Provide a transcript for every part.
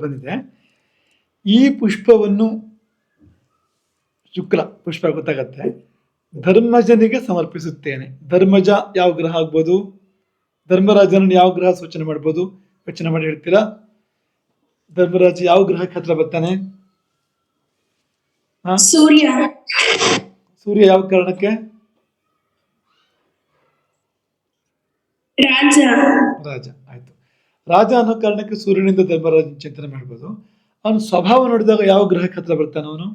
ಬಂದಿದೆ. ಈ ಪುಷ್ಪವನ್ನು ಶುಕ್ಲ ಪುಷ್ಪ ಗೊತ್ತಾಗತ್ತೆ. ಧರ್ಮಜನಿಗೆ ಸಮರ್ಪಿಸುತ್ತೇನೆ. ಧರ್ಮಜ ಯಾವ ಗ್ರಹ ಆಗ್ಬೋದು? ಧರ್ಮರಾಜನನ್ನು ಯಾವ ಗ್ರಹ ಸೂಚನೆ ಮಾಡ್ಬೋದು? ಯೋಚನೆ ಮಾಡಿ ಹೇಳ್ತೀರಾ? ಧರ್ಮರಾಜ ಯಾವ ಗ್ರಹಕ್ಕೆ ಹತ್ರ ಬರ್ತಾನೆ? ಸೂರ್ಯ. ಸೂರ್ಯ ಯಾವ ಕಾರಣಕ್ಕೆ? ರಾಜ. ರಾಜ. ಆಯ್ತು. ರಾಜ ಅನ್ನೋ ಕಾರಣಕ್ಕೆ ಸೂರ್ಯನಿಂದ ಧರ್ಮರಾಜನ ಚಿಂತನೆ ಮಾಡ್ಬೋದು. ಅವನು ಸ್ವಭಾವ ನೋಡಿದಾಗ ಯಾವ ಗ್ರಹಕ್ಕೆ ಹತ್ರ ಬರ್ತಾನೆ ಅವನು?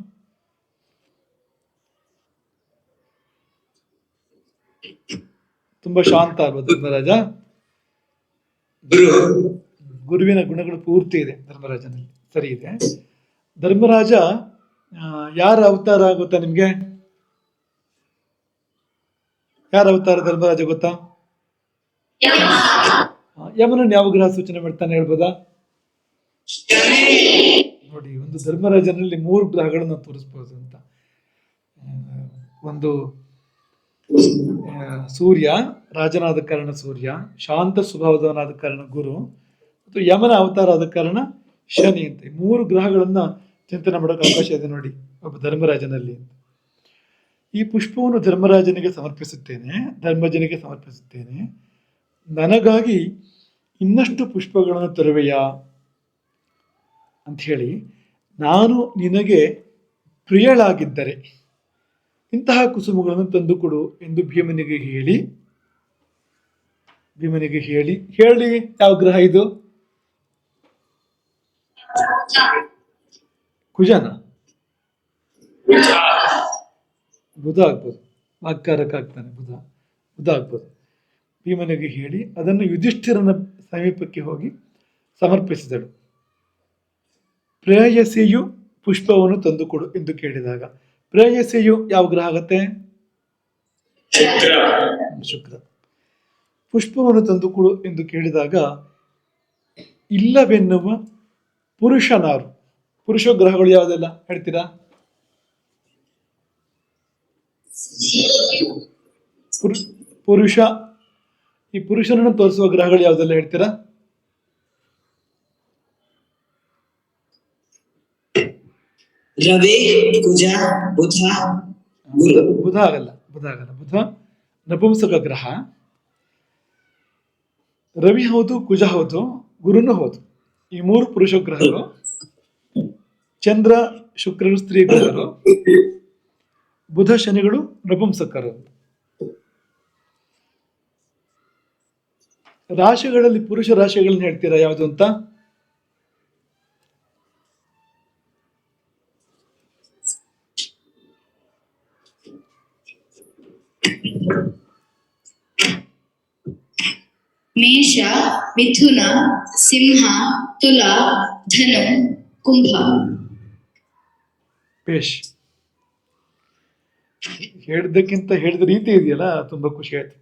ತುಂಬಾ ಶಾಂತ ಆಗ್ಬೋದು ಧರ್ಮರಾಜ. ಗುರುವಿನ ಗುಣಗಳು ಪೂರ್ತಿ ಇದೆ ಧರ್ಮರಾಜನಲ್ಲಿ. ಸರಿ ಇದೆ. ಧರ್ಮರಾಜ ಯಾರ ಅವತಾರ ಗೊತ್ತಾ ನಿಮ್ಗೆ? ಯಾರ ಅವತಾರ ಧರ್ಮರಾಜ ಗೊತ್ತಾ? ಯಮನನ್ನು ಯಾವ ಗ್ರಹ ಸೂಚನೆ ಮಾಡ್ತಾನೆ ಹೇಳ್ಬೋದಾ? ನೋಡಿ, ಒಂದು ಧರ್ಮರಾಜನಲ್ಲಿ 3 ಗ್ರಹಗಳನ್ನು ತೋರಿಸ್ಬೋದು ಅಂತ. ಒಂದು ಸೂರ್ಯ, ರಾಜನಾದ ಕಾರಣ ಸೂರ್ಯ, ಶಾಂತ ಸ್ವಭಾವದವನಾದ ಕಾರಣ ಗುರು, ಮತ್ತು ಯಮನ ಅವತಾರ ಆದ ಕಾರಣ ಶನಿ ಅಂತ. 3 ಗ್ರಹಗಳನ್ನ ಚಿಂತನೆ ಮಾಡೋಕೆ ಅವಕಾಶ ಇದೆ ನೋಡಿ ಒಬ್ಬ ಧರ್ಮರಾಜನಲ್ಲಿ. ಈ ಪುಷ್ಪವನ್ನು ಧರ್ಮರಾಜನಿಗೆ ಸಮರ್ಪಿಸುತ್ತೇನೆ, ಧರ್ಮಜನಿಗೆ ಸಮರ್ಪಿಸುತ್ತೇನೆ. ನನಗಾಗಿ ಇನ್ನಷ್ಟು ಪುಷ್ಪಗಳನ್ನು ತರುವೆಯಾ ಅಂತ ಹೇಳಿ, ನಾನು ನಿನಗೆ ಪ್ರಿಯಳಾಗಿದ್ದರೆ ಇಂತಹ ಕುಸುಮಗಳನ್ನು ತಂದುಕೊಡು ಎಂದು ಭೀಮನಿಗೆ ಹೇಳಿ ಹೇಳಿ ಯಾವ ಗ್ರಹ ಇದು? ಕುಜನ? ಬುಧ ಆಗ್ಬೋದು. ವಾಕ್ಕಾರಕ ಆಗ್ತಾನೆ ಬುಧ ಆಗ್ಬೋದು. ಭೀಮನಿಗೆ ಹೇಳಿ ಅದನ್ನು ಯುಧಿಷ್ಠಿರನ ಸಮೀಪಕ್ಕೆ ಹೋಗಿ ಸಮರ್ಪಿಸಿದಳು. ಪ್ರೇಯಸಿಯು ಪುಷ್ಪವನ್ನು ತಂದುಕೊಡು ಎಂದು ಕೇಳಿದಾಗ, ಪ್ರೇಯಸಿಯು ಯಾವ ಗ್ರಹ ಆಗತ್ತೆ? ಶುಕ್ರ. ಪುಷ್ಪವನ್ನು ತಂದುಕೊಡು ಎಂದು ಕೇಳಿದಾಗ ಇಲ್ಲವೆನ್ನುವ ಪುರುಷನಾರು. ಪುರುಷ ಗ್ರಹಗಳು ಯಾವುದೆಲ್ಲ ಹೇಳ್ತೀರಾ? ಪುರುಷ. ಈ ಪುರುಷನನ್ನು ತೋರಿಸುವ ಗ್ರಹಗಳು ಯಾವುದೆಲ್ಲ ಹೇಳ್ತೀರಾ? ರವಿ, ಕುಜ, ಬುಧ. ಬುಧ ಆಗಲ್ಲ. ಬುಧ ನಪುಂಸಕ ಗ್ರಹ. ರವಿ ಹೌದು, ಕುಜ ಹೌದು, ಗುರುನು ಹೌದು. ಈ 3 ಪುರುಷ ಗ್ರಹಗಳು. ಚಂದ್ರ ಶುಕ್ರರು ಸ್ತ್ರೀ ಗ್ರಹರು, ಬುಧ ಶನಿಗಳು ನಪುಂಸಕರು. ರಾಶಿಗಳಲ್ಲಿ ಪುರುಷ ರಾಶಿಗಳನ್ನ ಹೇಳ್ತೀರಾ ಯಾವುದು ಅಂತ? ಮೇಷ, ಮಿಥುನ, ಸಿಂಹ, ತುಲಾ, ಧನು, ಕುಂಭ. ಪೇಶ್. ಹೇಳಿದ್ದಕ್ಕಿಂತ ಹೇಳಿದ ರೀತಿ ಇದೆಯಲ್ಲ, ತುಂಬಾ ಖುಷಿ ಆಯ್ತು.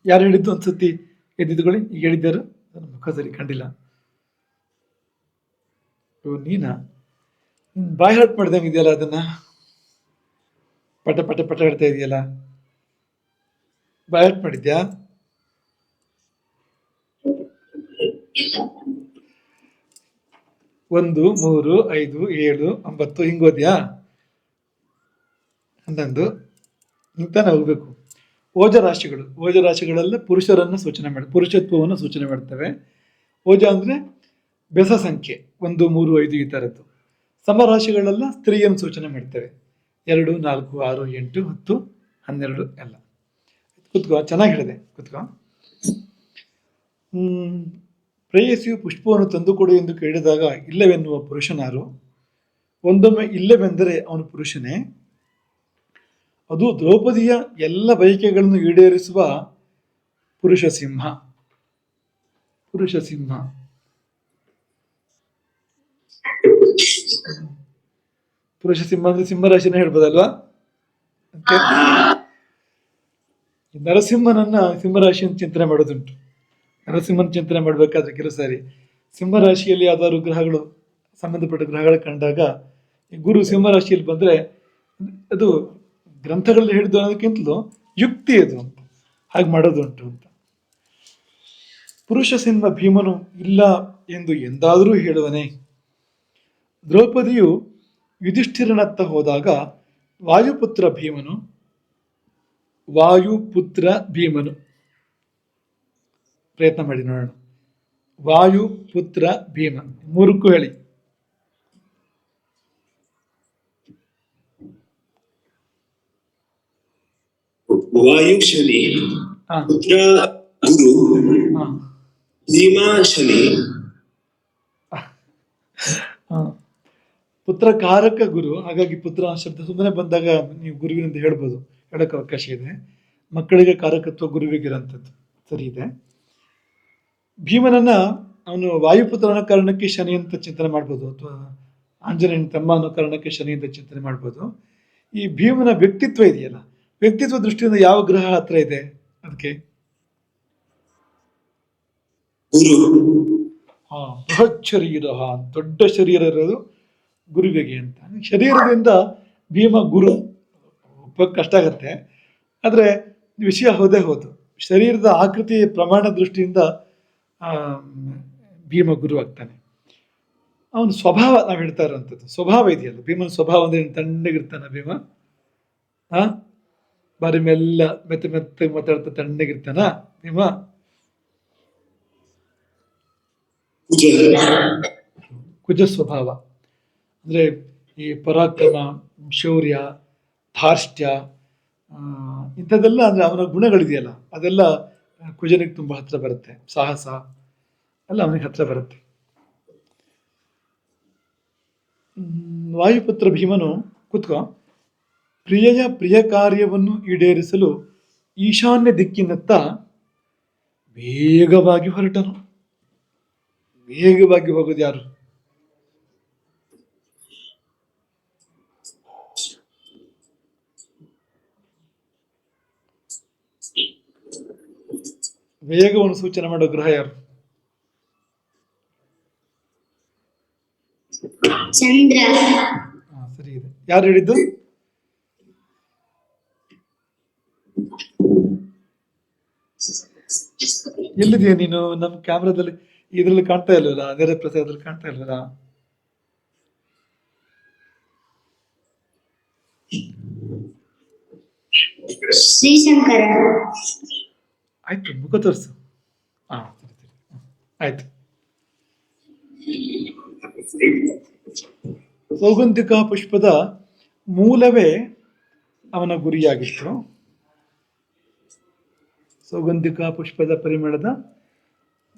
ಯಾರು ಹೇಳಿದ್ದು ಒಂದ್ಸತಿ ಎದ್ದಿದ್ಕೊಳ್ಳಿ. ಈಗ ಹೇಳಿದ್ದಾರು, ನನ್ನ ಮುಖ ಸರಿ ಕಂಡಿಲ್ಲ. ನೀನಾ? ಬಾಯ್ ಹರ್ಟ್ ಮಾಡ್ದಂಗೆ ಇದೆಯಲ್ಲ, ಅದನ್ನ ಪಟ ಪಟ ಪಟ ಹೇಳ್ತಾ ಇದೆಯಲ್ಲ, ಬಾಯ್ ಹರ್ಟ್ ಮಾಡಿದ್ಯಾ? 1, 3, 5, 7, 9 ಹಿಂಗೋದ್ಯಾ? 11 ಇಂತಾನೆ ಹೋಗ್ಬೇಕು. ಓಜ ರಾಶಿಗಳೆಲ್ಲ ಪುರುಷರನ್ನ ಸೂಚನೆ ಮಾಡಿ, ಪುರುಷತ್ವವನ್ನು ಸೂಚನೆ ಮಾಡ್ತವೆ. ಓಜ ಅಂದ್ರೆ ಬೆಸ ಸಂಖ್ಯೆ 1, 3, 5 ಈ ತರದ್ದು. ಸಮರಾಶಿಗಳೆಲ್ಲ ಸ್ತ್ರೀಯನ್ನು ಸೂಚನೆ ಮಾಡ್ತವೆ. 2, 4, 6, 8, 10, 12 ಎಲ್ಲ. ಕುತ್ಕೋ, ಚೆನ್ನಾಗಿ ಹೇಳಿದೆ, ಕುತ್ಕೋ. ಪ್ರೇಯಸಿಯು ಪುಷ್ಪವನ್ನು ತಂದುಕೊಡು ಎಂದು ಕೇಳಿದಾಗ ಇಲ್ಲವೆನ್ನುವ ಪುರುಷನಾರು? ಒಂದೊಮ್ಮೆ ಇಲ್ಲವೆಂದರೆ ಅವನು ಪುರುಷನೇ. ಅದು ದ್ರೌಪದಿಯ ಎಲ್ಲ ಬಯಕೆಗಳನ್ನು ಈಡೇರಿಸುವ ಪುರುಷ ಸಿಂಹ. ಪುರುಷ ಸಿಂಹ ಅಂದ್ರೆ ಸಿಂಹರಾಶಿನ ಹೇಳ್ಬೋದಲ್ವಾ? ನರಸಿಂಹನನ್ನ ಸಿಂಹರಾಶಿಯನ್ನು ಚಿಂತನೆ ಮಾಡೋದುಂಟು. ನರಸಿಂಹನ ಚಿಂತನೆ ಮಾಡ್ಬೇಕಾದ್ರೆ ಕೆಲವು ಸಾರಿ ಸಿಂಹರಾಶಿಯಲ್ಲಿ ಯಾವ್ದಾದ್ರು ಗ್ರಹಗಳು ಸಂಬಂಧಪಟ್ಟ ಗ್ರಹಗಳು ಕಂಡಾಗ ಈ ಗುರು ಸಿಂಹರಾಶಿಯಲ್ಲಿ ಬಂದ್ರೆ ಅದು ಗ್ರಂಥಗಳಲ್ಲಿ ಹಿಡಿದು ಅನ್ನೋದಕ್ಕಿಂತಲೂ ಯುಕ್ತಿ ಅದು ಅಂತ ಹಾಗೆ ಮಾಡೋದು ಉಂಟು ಅಂತ. ಪುರುಷ ಸಿಂಹ ಭೀಮನು ಇಲ್ಲ ಎಂದು ಎಂದಾದರೂ ಹೇಳುವನೇ? ದ್ರೌಪದಿಯು ಯುಧಿಷ್ಠಿರನತ್ತ ಹೋದಾಗ ವಾಯುಪುತ್ರ ಭೀಮನು ಪ್ರಯತ್ನ ಮಾಡಿ ನೋಡೋಣ. ವಾಯುಪುತ್ರ ಭೀಮ, ಮೂರಕ್ಕೂ ಹೇಳಿ. ವಾಯು ಶನಿ, ಹಾ ಪುತ್ರ ಗುರು, ಹಾ ಭೀಮ ಶನಿ. ಹಾ ಪುತ್ರಕಾರಕ ಗುರು, ಹಾಗಾಗಿ ಪುತ್ರ ಶಬ್ದ ಸುಮ್ಮನೆ ಬಂದಾಗ ನೀವು ಗುರುವಿನಿಂದ ಹೇಳ್ಬೋದು, ಹೇಳಕ್ಕೆ ಅವಕಾಶ ಇದೆ. ಮಕ್ಕಳಿಗೆ ಕಾರಕತ್ವ ಗುರುವಿಗಿರೋಂಥದ್ದು ಸರಿ ಇದೆ. ಭೀಮನನ್ನ ಅವನು ವಾಯುಪುತ್ರ ಅನ್ನೋ ಕಾರಣಕ್ಕೆ ಶನಿ ಅಂತ ಚಿಂತನೆ ಮಾಡ್ಬೋದು, ಅಥವಾ ಆಂಜನೇಯನ ತಮ್ಮ ಅನ್ನೋ ಕಾರಣಕ್ಕೆ ಶನಿ ಅಂತ ಚಿಂತನೆ ಮಾಡ್ಬೋದು. ಈ ಭೀಮನ ವ್ಯಕ್ತಿತ್ವ ಇದೆಯಲ್ಲ, ವ್ಯಕ್ತಿತ್ವ ದೃಷ್ಟಿಯಿಂದ ಯಾವ ಗ್ರಹ ಹತ್ರ ಇದೆ ಅದಕ್ಕೆ? ಗುರು. ಬೃಹತ್ ಶರೀರ, ದೊಡ್ಡ ಶರೀರ ಇರೋದು ಗುರುವಿಗೆ ಅಂತ. ಶರೀರದಿಂದ ಭೀಮ ಗುರು ಒಪ್ಪಕ್ಕೆ ಕಷ್ಟ ಆಗತ್ತೆ, ಆದರೆ ವಿಷಯ ಹೋದೇ ಹೋದು. ಶರೀರದ ಆಕೃತಿ ಪ್ರಮಾಣ ದೃಷ್ಟಿಯಿಂದ ಭೀಮ ಗುರು ಆಗ್ತಾನೆ. ಅವನ ಸ್ವಭಾವ ನಾವು ಹೇಳ್ತಾ ಇರೋವಂಥದ್ದು ಸ್ವಭಾವ ಇದೆಯಲ್ಲ, ಭೀಮನ ಸ್ವಭಾವ ಅಂದ್ರೆ ತಣ್ಣಗಿರ್ತಾನೆ ಭೀಮ. ಬಾರಿ ಮೆಲ್ಲ ಮೆತ್ತ ಮಾತಾಡ್ತಾ ತಣ್ಣಗಿರ್ತಾನ ಭೀಮ. ಕುಜ ಸ್ವಭಾವ ಅಂದ್ರೆ ಈ ಪರಾಕ್ರಮ, ಶೌರ್ಯ, ಧಾರ್ಷ್ಟ್ಯ, ಇಂಥದ್ದೆಲ್ಲ ಅಂದ್ರೆ ಅವನ ಗುಣಗಳಿದೆಯಲ್ಲ ಅದೆಲ್ಲ ಕುಜನಿಗೆ ತುಂಬಾ ಹತ್ರ ಬರುತ್ತೆ. ಸಾಹಸ ಎಲ್ಲ ಅವನಿಗೆ ಹತ್ರ ಬರುತ್ತೆ. ವಾಯುಪುತ್ರ ಭೀಮನು ಕೂತ್ಕೋ, ಪ್ರಿಯ ಕಾರ್ಯವನ್ನು ಈಡೇರಿಸಲು ಈಶಾನ್ಯ ದಿಕ್ಕಿನತ್ತ ವೇಗವಾಗಿ ಹೊರಟನು. ವೇಗವಾಗಿ ಹೋಗೋದು ಯಾರು? ವೇಗವನ್ನು ಸೂಚನೆ ಮಾಡೋ ಗ್ರಹ ಯಾರು? ಚಂದ್ರ. ಸರಿ ಇದೆ. ಯಾರು ಹೇಳಿದ್ದು? ಎಲ್ಲಿದೆಯಾ ನೀನು? ನಮ್ಮ ಕ್ಯಾಮ್ರಾದಲ್ಲಿ ಇದ್ರಲ್ಲಿ ಕಾಣ್ತಾ ಇಲ್ವಲ್ಲ, ನೇರ ಪ್ರಸಾರದಲ್ಲಿ ಕಾಣ್ತಾ ಇಲ್ವಲ್ಲ? ಶ್ರೀಶಂಕರ. ಆಯ್ತು, ಮುಖ ತೋರಿಸು. ಸರಿ ಸರಿ, ಆಯ್ತು. ಸೌಗಂಧಿಕ ಪುಷ್ಪದ ಮೂಲವೇ ಅವನ ಗುರಿಯಾಗಿತ್ತು. ಸೌಗಂಧಿಕ ಪುಷ್ಪದ ಪರಿಮಳದ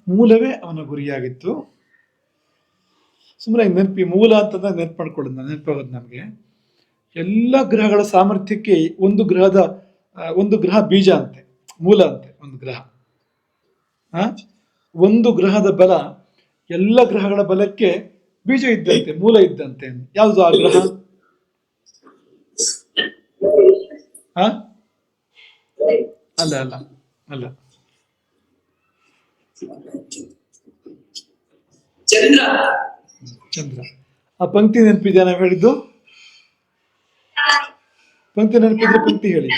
ಮೂಲವೇ ಅವನ ಗುರಿಯಾಗಿತ್ತು. ಸುಮ್ಮನೆ ಮೂಲ ಅಂತಂದಾಗ ನೆನಪಾಗೋದು ನಮಗೆ. ಎಲ್ಲ ಗ್ರಹಗಳ ಸಾಮರ್ಥ್ಯಕ್ಕೆ ಒಂದು ಗ್ರಹ ಬೀಜ ಅಂತೆ, ಮೂಲ ಅಂತೆ. ಒಂದು ಗ್ರಹದ ಬಲ ಎಲ್ಲ ಗ್ರಹಗಳ ಬಲಕ್ಕೆ ಬೀಜ ಇದ್ದಂತೆ, ಮೂಲ ಇದ್ದಂತೆ. ಯಾವುದು ಆ ಗ್ರಹ? ಅಲ್ಲ ಅಲ್ಲ ಅಲ್ಲ, ಚಂದ್ರ. ಆ ಪಂಕ್ತಿ ನೆನಪಿದ್ಯಾ ನಾವು ಹೇಳಿದ್ದು? ಪಂಕ್ತಿ ನೆನಪಿದ್ರೆ ಪಂಕ್ತಿ ಹೇಳಿ.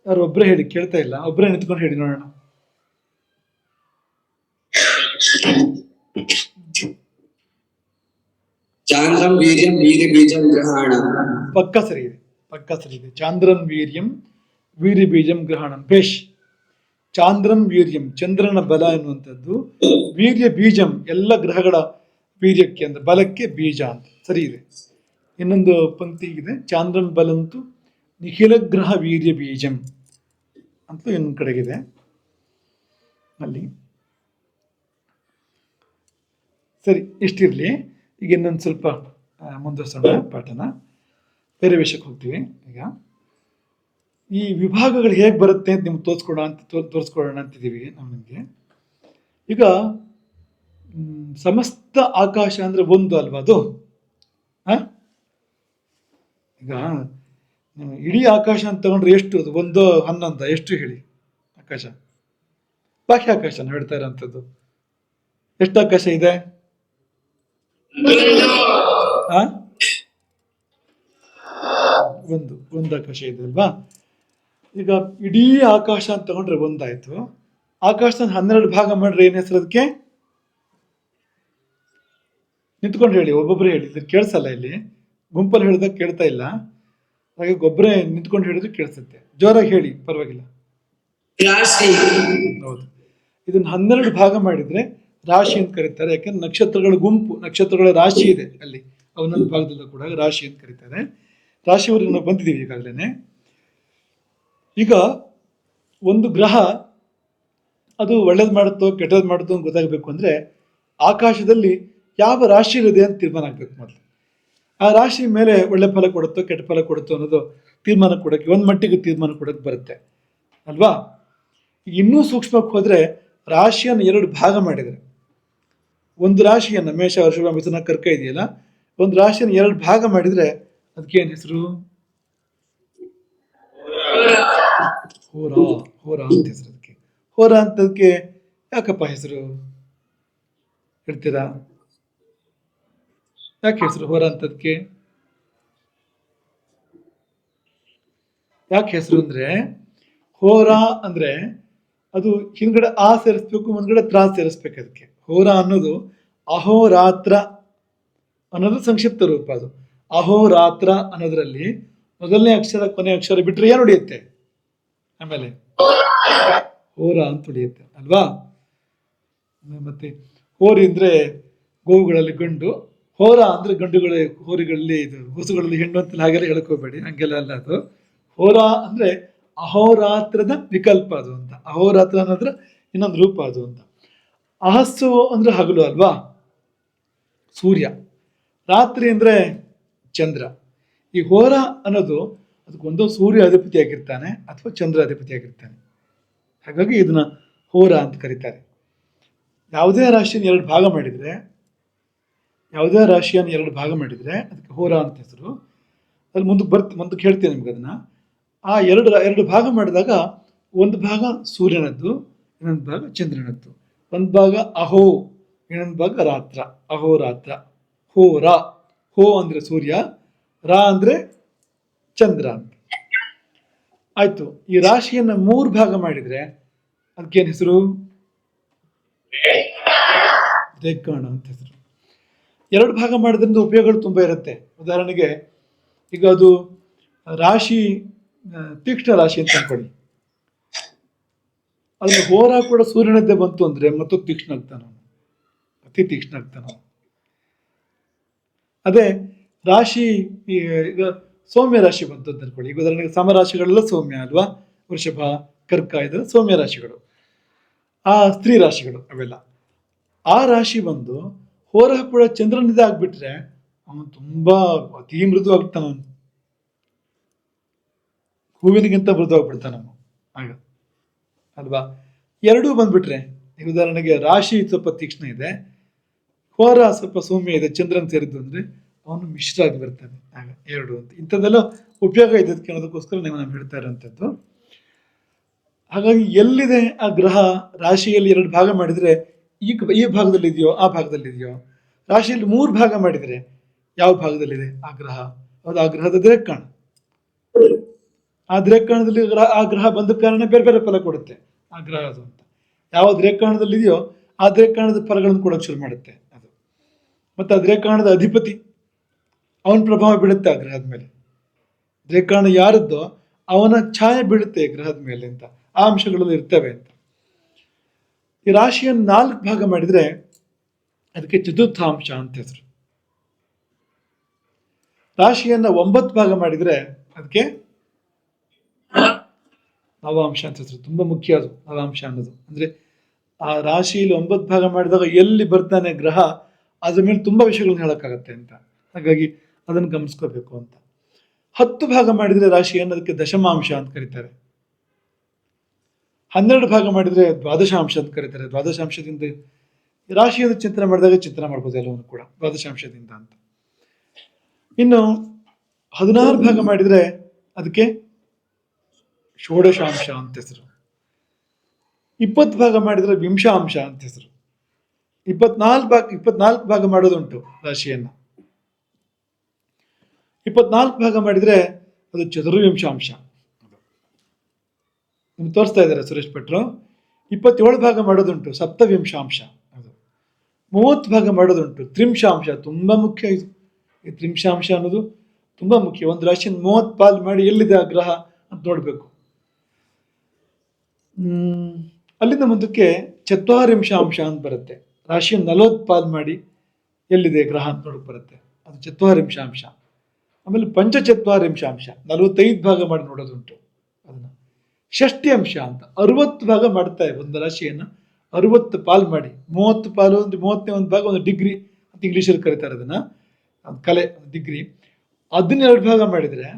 ಯಾರು ಒಬ್ಬರೇ ಹೇಳಿ, ಕೇಳ್ತಾ ಇಲ್ಲ. ಒಬ್ಬರೇ ನಿಂತ್ಕೊಂಡು ಹೇಳಿ ನೋಡೋಣ. ಚಾಂದ್ರಂ ವೀರ್ಯಂ ವೀರ್ಯ ಬೀಜಂ ಗ್ರಹಣ. ಪಕ್ಕ ಸರಿ ಇದೆ. ಚಾಂದ್ರಂ ವೀರ್ಯಂ ವೀರ್ಯ ಬೀಜಂ ಗ್ರಹಣಂ. ಬೇಷ್. ಚಾಂದ್ರಂ ವೀರ್ಯಂ, ಚಂದ್ರನ ಬಲ ಎನ್ನುವಂಥದ್ದು. ವೀರ್ಯ ಬೀಜಂ, ಎಲ್ಲ ಗ್ರಹಗಳ ವೀರ್ಯಕ್ಕೆ ಅಂದ್ರೆ ಬಲಕ್ಕೆ ಬೀಜ ಅಂತ. ಸರಿ ಇದೆ. ಇನ್ನೊಂದು ಪಂಕ್ತಿ ಇದೆ, ಚಾಂದ್ರಂ ಬಲಂತು ನಿಖಿಲ ಗ್ರಹ ವೀರ್ಯ ಬೀಜಂ ಅಂತಲೂ ಇನ್ನೊಂದು ಕಡೆಗಿದೆ ಅಲ್ಲಿ. ಸರಿ, ಇಷ್ಟಿರಲಿ. ಈಗ ಇನ್ನೊಂದು ಸ್ವಲ್ಪ ಮುಂದುವರಿಸೋಣ ಪಾಠನ. ಬೇರೆ ವಿಷಯಕ್ಕೆ ಹೋಗ್ತೀವಿ. ಈಗ ಈ ವಿಭಾಗಗಳು ಹೇಗೆ ಬರುತ್ತೆ ಅಂತ ನಿಮ್ಗೆ ತೋರಿಸ್ಕೊಡೋಣ ಅಂತಿದ್ದೀವಿ ನಾವು ನಿಮಗೆ. ಈಗ ಸಮಸ್ತ ಆಕಾಶ ಅಂದ್ರೆ ಒಂದು ಅಲ್ವಾ ಅದು? ಈಗ ಇಡೀ ಆಕಾಶ ಅಂತ ತಗೊಂಡ್ರೆ ಎಷ್ಟು ಅದು? 1, 11 ಎಷ್ಟು ಹೇಳಿ? ಆಕಾಶ ಬಾಹ್ಯಾಕಾಶ ಹೇಳ್ತಾ ಇರೋಂಥದ್ದು. ಎಷ್ಟು ಆಕಾಶ ಇದೆ? ಆ ಒಂದು ಆಕಾಶ ಇದೆ ಅಲ್ವಾ? ಈಗ ಇಡೀ ಆಕಾಶ ಅಂತ ತಗೊಂಡ್ರೆ ಒಂದಾಯ್ತು. ಆಕಾಶದ 12 ಭಾಗ ಮಾಡ್ರೆ ಏನ್ ಹೆಸರು ಅದಕ್ಕೆ? ನಿಂತ್ಕೊಂಡು ಹೇಳಿ, ಒಬ್ಬೊಬ್ರು ಹೇಳಿ, ಇದು ಕೇಳಿಸಲ್ಲ, ಇಲ್ಲಿ ಗುಂಪಲ್ಲಿ ಹೇಳಿದಾಗ ಕೇಳ್ತಾ ಇಲ್ಲ, ಹಾಗೆ ಒಬ್ಬರೇ ನಿಂತ್ಕೊಂಡು ಹೇಳಿದ್ರೆ ಕೇಳಿಸುತ್ತೆ. ಜೋರಾಗಿ ಹೇಳಿ, ಪರವಾಗಿಲ್ಲ. ರಾಶಿ. ಹೌದು, ಇದನ್ನ 12 ಭಾಗ ಮಾಡಿದ್ರೆ ರಾಶಿ ಅಂತ ಕರೀತಾರೆ. ಯಾಕಂದ್ರೆ ನಕ್ಷತ್ರಗಳ ಗುಂಪು, ನಕ್ಷತ್ರಗಳ ರಾಶಿ ಇದೆ ಅಲ್ಲಿ, ಅವನೊಂದು ಭಾಗದಲ್ಲೂ ಕೂಡ ರಾಶಿ ಅಂತ ಕರೀತಾರೆ. ರಾಶಿವರೆಗೆ ನಾವು ಬಂದಿದ್ದೀವಿ ಈಗಾಗಲೇ. ಈಗ ಒಂದು ಗ್ರಹ ಅದು ಒಳ್ಳೇದು ಮಾಡುತ್ತೋ ಕೆಟ್ಟದ್ದು ಮಾಡುತ್ತೋ ಅಂತ ಗೊತ್ತಾಗಬೇಕು ಅಂದ್ರೆ ಆಕಾಶದಲ್ಲಿ ಯಾವ ರಾಶಿಯಲ್ಲಿದೆ ಅಂತ ತೀರ್ಮಾನ ಆಗ್ಬೇಕು ಮೊದಲು. ಆ ರಾಶಿ ಮೇಲೆ ಒಳ್ಳೆ ಫಲ ಕೊಡುತ್ತೋ ಕೆಟ್ಟ ಫಲ ಕೊಡುತ್ತೋ ಅನ್ನೋದು ತೀರ್ಮಾನ ಕೊಡೋಕ್ಕೆ ಒಂದು ಮಟ್ಟಿಗೆ ತೀರ್ಮಾನ ಕೊಡೋಕೆ ಬರುತ್ತೆ ಅಲ್ವಾ? ಇನ್ನೂ ಸೂಕ್ಷ್ಮಕ್ಕೆ ಹೋದ್ರೆ ರಾಶಿಯನ್ನು 2 ಭಾಗ ಮಾಡಿದರೆ, ಒಂದು ರಾಶಿಯನ್ನು ಮೇಷ ವೃಷಭ ಮಿಥುನ ಕರ್ಕ ಇದೆಯಲ್ಲ, ಒಂದು ರಾಶಿಯನ್ನು 2 ಭಾಗ ಮಾಡಿದ್ರೆ ಅದಕ್ಕೆ ಏನ್ ಹೆಸರು? ಹೋರ. ಹೋರ ಅಂತ ಹೆಸರು ಅದಕ್ಕೆ. ಹೋರ ಅಂತದಕ್ಕೆ ಯಾಕಪ್ಪ ಹೆಸರು ಹೇಳ್ತೀರಾ? ಯಾಕೆ ಹೆಸರು ಹೋರ ಅಂತದಕ್ಕೆ? ಯಾಕೆ ಹೆಸರು ಅಂದ್ರೆ, ಹೋರ ಅಂದ್ರೆ ಅದು ಹಿಂದ್ಗಡೆ ಆ ಸೇರಿಸ್ಬೇಕು, ಮುಂದ್ಗಡೆ ತ್ರಾ ಸೇರಿಸ್ಬೇಕು. ಅದಕ್ಕೆ ಹೋರ ಅನ್ನೋದು ಅಹೋರಾತ್ರ ಅನ್ನೋದು ಸಂಕ್ಷಿಪ್ತ ರೂಪ. ಅದು ಅಹೋರಾತ್ರ ಅನ್ನೋದ್ರಲ್ಲಿ ಮೊದಲನೇ ಅಕ್ಷರ ಕೊನೆ ಅಕ್ಷರ ಬಿಟ್ರೆ ಏನು ಉಳಿಯುತ್ತೆ? ಆಮೇಲೆ ಹೋರ ಅಂತ ಉಳಿಯುತ್ತೆ ಅಲ್ವಾ? ಮತ್ತೆ ಹೋರಿ ಅಂದ್ರೆ ಗೋವುಗಳಲ್ಲಿ ಗಂಡು, ಹೋರ ಅಂದ್ರೆ ಗಂಡುಗಳ ಹೋರಿಗಳಲ್ಲಿ ಇದು ಹೊಸುಗಳಲ್ಲಿ ಹೆಣ್ಣು ಅಂತ ಹಾಗೆಲ್ಲ ಹೇಳ್ಕೋಬೇಡಿ, ಹಂಗೆಲ್ಲ ಅಲ್ಲ. ಅದು ಹೋರ ಅಂದ್ರೆ ಅಹೋರಾತ್ರದ ವಿಕಲ್ಪ ಅದು ಅಂತ. ಅಹೋರಾತ್ರ ಅನ್ನೋದ್ರ ಇನ್ನೊಂದು ರೂಪ ಅದು ಅಂತ. ಅಹಸ್ಸು ಅಂದ್ರೆ ಹಗಲು ಅಲ್ವಾ, ಸೂರ್ಯ. ರಾತ್ರಿ ಅಂದ್ರೆ ಚಂದ್ರ. ಈ ಹೋರ ಅನ್ನೋದು ಅದಕ್ಕೊಂದು ಸೂರ್ಯ ಅಧಿಪತಿ ಆಗಿರ್ತಾನೆ ಅಥವಾ ಚಂದ್ರ ಅಧಿಪತಿ ಆಗಿರ್ತಾನೆ. ಹಾಗಾಗಿ ಇದನ್ನ ಹೋರ ಅಂತ ಕರೀತಾರೆ. ಯಾವುದೇ ರಾಶಿಯನ್ನು 2 ಭಾಗ ಮಾಡಿದ್ರೆ, ಅದಕ್ಕೆ ಹೋರ ಅಂತ ಹೆಸರು. ಅಲ್ಲಿ ಮುಂದಕ್ಕೆ ಹೇಳ್ತೀನಿ ನಿಮ್ಗೆ ಅದನ್ನ. ಆ ಎರಡು ಭಾಗ ಮಾಡಿದಾಗ ಒಂದು ಭಾಗ ಸೂರ್ಯನದ್ದು, ಇನ್ನೊಂದು ಭಾಗ ಚಂದ್ರನದ್ದು. ಒಂದು ಭಾಗ ಅಹೋ, ಇನ್ನೊಂದು ಭಾಗ ರಾತ್ರ, ಅಹೋರಾತ್ರ. ಹೋರ. ಹೋ ಅಂದ್ರೆ ಸೂರ್ಯ, ರಾ ಅಂದ್ರೆ ಚಂದ್ರ ಅಂತ ಆಯ್ತು. ಈ ರಾಶಿಯನ್ನ 3 ಭಾಗ ಮಾಡಿದ್ರೆ ಅದಕ್ಕೇನು ಹೆಸರು? ರೇಖಾಣ ಅಂತ ಹೆಸರು. 2 ಭಾಗ ಮಾಡೋದ್ರಿಂದ ಉಪಯೋಗಗಳು ತುಂಬಾ ಇರುತ್ತೆ. ಉದಾಹರಣೆಗೆ ಈಗ ಅದು ರಾಶಿ ತೀಕ್ಷ್ಣ ರಾಶಿ ಅಂತ ಅನ್ಕೊಳ್ಳಿ, ಅದ್ರ ಹೋರ ಕೂಡ ಸೂರ್ಯನದ್ದೇ ಬಂತು ಅಂದ್ರೆ ಮತ್ತು ತೀಕ್ಷ್ಣ ಆಗ್ತಾನ, ಅತಿ ತೀಕ್ಷ್ಣ ಆಗ್ತಾನ. ಅದೇ ರಾಶಿ ಈಗ ಸೌಮ್ಯ ರಾಶಿ ಬಂತು ಅಂತ ಅನ್ಕೊಳ್ಳಿ. ಈಗ ಉದಾಹರಣೆಗೆ ಸಮರಾಶಿಗಳೆಲ್ಲ ಸೌಮ್ಯ ಅಲ್ವಾ? ವೃಷಭ ಕರ್ಕ ಇದೆಲ್ಲ ಸೌಮ್ಯ ರಾಶಿಗಳು, ಆ ಸ್ತ್ರೀ ರಾಶಿಗಳು ಅವೆಲ್ಲ. ಆ ರಾಶಿ ಬಂದು ಹೋರ ಕೂಡ ಚಂದ್ರನಿಂದ ಆಗ್ಬಿಟ್ರೆ ಅವನು ತುಂಬಾ ಅತಿ ಮೃದು ಆಗ್ತಾನ, ಅವನು ಹೂವಿನಿಗಿಂತ ಮೃದು ಆಗ್ಬಿಡ್ತಾನ ಅವನು ಆಗ ಅಲ್ವಾ? ಎರಡೂ ಬಂದ್ಬಿಟ್ರೆ, ಈಗ ಉದಾಹರಣೆಗೆ ರಾಶಿ ಸ್ವಲ್ಪ ತೀಕ್ಷ್ಣ ಇದೆ, ಹೋರ ಸ್ವಲ್ಪ ಸೌಮ್ಯ ಇದೆ, ಚಂದ್ರನ್ ಸೇರಿದ್ದು ಅಂದ್ರೆ ಅವನು ಮಿಶ್ರ ಆಗಿ ಬರ್ತಾನೆ ಆಗ. ಎರಡು ಅಂತ ಇಂಥದ್ದೆಲ್ಲ ಉಪಯೋಗ ಇದಕ್ಕೆ ಅನ್ನೋದಕ್ಕೋಸ್ಕರ ನಾನು ಹೇಳ್ತಾ ಇರೋಂಥದ್ದು. ಹಾಗಾಗಿ ಎಲ್ಲಿದೆ ಆ ಗ್ರಹ ರಾಶಿಯಲ್ಲಿ 2 ಭಾಗ ಮಾಡಿದ್ರೆ ಈ ಭಾಗದಲ್ಲಿ ಇದೆಯೋ ಆ ಭಾಗದಲ್ಲಿ ಇದೆಯೋ, ರಾಶಿಯಲ್ಲಿ 3 ಭಾಗ ಮಾಡಿದ್ರೆ ಯಾವ ಭಾಗದಲ್ಲಿದೆ ಆ ಗ್ರಹ, ಅದು ಆ ಗ್ರಹದ ದ್ರೇಕಾಣ. ಆ ದ್ರೇಕಾಣದಲ್ಲಿ ಆ ಗ್ರಹ ಬಂದ ಕಾರಣ ಬೇರೆ ಬೇರೆ ಫಲ ಕೊಡುತ್ತೆ ಆ ಗ್ರಹ ಅದು ಅಂತ. ಯಾವ ದ್ರೇಕಾಣದಲ್ಲಿ ಇದೆಯೋ ಆ ದ್ರೇಕಾಣದ ಫಲಗಳನ್ನು ಕೊಡೋಕೆ ಶುರು ಮಾಡುತ್ತೆ ಅದು. ಮತ್ತೆ ಆ ದ್ರೇಕಾಣದ ಅಧಿಪತಿ ಅವನ ಪ್ರಭಾವ ಬೀಳುತ್ತೆ ಆ ಗ್ರಹದ ಮೇಲೆ. ದ್ರೇಕಾಣ ಯಾರದ್ದೋ ಅವನ ಛಾಯೆ ಬೀಳುತ್ತೆ ಗ್ರಹದ ಮೇಲೆ ಅಂತ, ಆ ಅಂಶಗಳು ಇರ್ತವೆ ಅಂತ. ಈ ರಾಶಿಯನ್ನು 4 ಭಾಗ ಮಾಡಿದ್ರೆ ಅದಕ್ಕೆ ಚತುರ್ಥಾಂಶ ಅಂತ ಹೆಸರು. ರಾಶಿಯನ್ನ 9 ಭಾಗ ಮಾಡಿದ್ರೆ ಅದಕ್ಕೆ ನವಾಂಶ ಅಂತ ಹೆಸರು. ತುಂಬಾ ಮುಖ್ಯ ಅದು ನವಾಂಶ ಅನ್ನೋದು. ಅಂದ್ರೆ ಆ ರಾಶಿಯಲ್ಲಿ 9 ಭಾಗ ಮಾಡಿದಾಗ ಎಲ್ಲಿ ಬರ್ತಾನೆ ಗ್ರಹ ಅದ್ರ ಮೇಲೆ ತುಂಬಾ ವಿಷಯಗಳನ್ನ ಹೇಳಕ್ಕಾಗತ್ತೆ ಅಂತ. ಹಾಗಾಗಿ ಅದನ್ನು ಗಮನಿಸ್ಕೋಬೇಕು ಅಂತ. 10 ಭಾಗ ಮಾಡಿದ್ರೆ ರಾಶಿಯನ್ನು ಅದಕ್ಕೆ ದಶಮಾಂಶ ಅಂತ ಕರೀತಾರೆ. 12 ಭಾಗ ಮಾಡಿದ್ರೆ ದ್ವಾದಶಾಂಶ ಅಂತ ಕರೀತಾರೆ. ದ್ವಾದಶಾಂಶದಿಂದ ರಾಶಿಯನ್ನು ಚಿಂತನೆ ಮಾಡಿದಾಗ ಚಿಂತನೆ ಮಾಡ್ಬೋದು ಎಲ್ಲವನ್ನು ಕೂಡ ದ್ವಾದಶಾಂಶದಿಂದ ಅಂತ. ಇನ್ನು 16 ಭಾಗ ಮಾಡಿದ್ರೆ ಅದಕ್ಕೆ ಷೋಡಶಾಂಶ ಅಂತ ಹೆಸರು. 20 ಭಾಗ ಮಾಡಿದರೆ ವಿಂಶಾಂಶ ಅಂತ ಹೆಸರು. 24 ಭಾಗ ಮಾಡೋದುಂಟು ರಾಶಿಯನ್ನು. 24 ಭಾಗ ಮಾಡಿದರೆ ಅದು ಚತುರ್ವಿಂಶಾಂಶ. ನಿಮ್ಗೆ ತೋರಿಸ್ತಾ ಇದ್ದಾರೆ ಸುರೇಶ್ ಭಟ್ರು. 27 ಭಾಗ ಮಾಡೋದುಂಟು ಸಪ್ತವಿಂಶಾಂಶ. ಅದು 30 ಭಾಗ ಮಾಡೋದುಂಟು ತ್ರಿಂಶಾಂಶ. ತುಂಬ ಮುಖ್ಯ ಇದು. ಈ ತ್ರಿಂಶಾಂಶ ಅನ್ನೋದು ತುಂಬ ಮುಖ್ಯ. ಒಂದು ರಾಶಿಯನ್ನು 30 ಪಾಲು ಮಾಡಿ ಎಲ್ಲಿದೆ ಆ ಗ್ರಹ ಅಂತ ನೋಡಬೇಕು. ಅಲ್ಲಿಂದ ಮುಂದಕ್ಕೆ ಚತ್ವಾರಿಂಶಾಂಶ ಅಂತ ಬರುತ್ತೆ. ರಾಶಿಯನ್ನು 40 ಪಾಲು ಮಾಡಿ ಎಲ್ಲಿದೆ ಗ್ರಹ ಅಂತ ನೋಡಕ್ಕೆ ಬರುತ್ತೆ, ಅದು ಚತ್ವಾರಿಂಶಾಂಶ. ಆಮೇಲೆ ಪಂಚಚತ್ವಾರಿಂಶಾಂಶ 45 ಭಾಗ ಮಾಡಿ ನೋಡೋದುಂಟು ಅದನ್ನು. ಷಷ್ಠಿ ಅಂಶ ಅಂತ 60 ಭಾಗ ಮಾಡ್ತಾರೆ ಒಂದು ರಾಶಿಯನ್ನು. 60 ಪಾಲು ಮಾಡಿ, 30 ಪಾಲು ಅಂದರೆ 30ನೇ ಒಂದು ಭಾಗ ಒಂದು ಡಿಗ್ರಿ ಅಂತ ಇಂಗ್ಲೀಷಲ್ಲಿ ಕರೀತಾರೆ ಅದನ್ನು, ಕಲೆ ಡಿಗ್ರಿ. ಅದನ್ನ 2 ಭಾಗ ಮಾಡಿದರೆ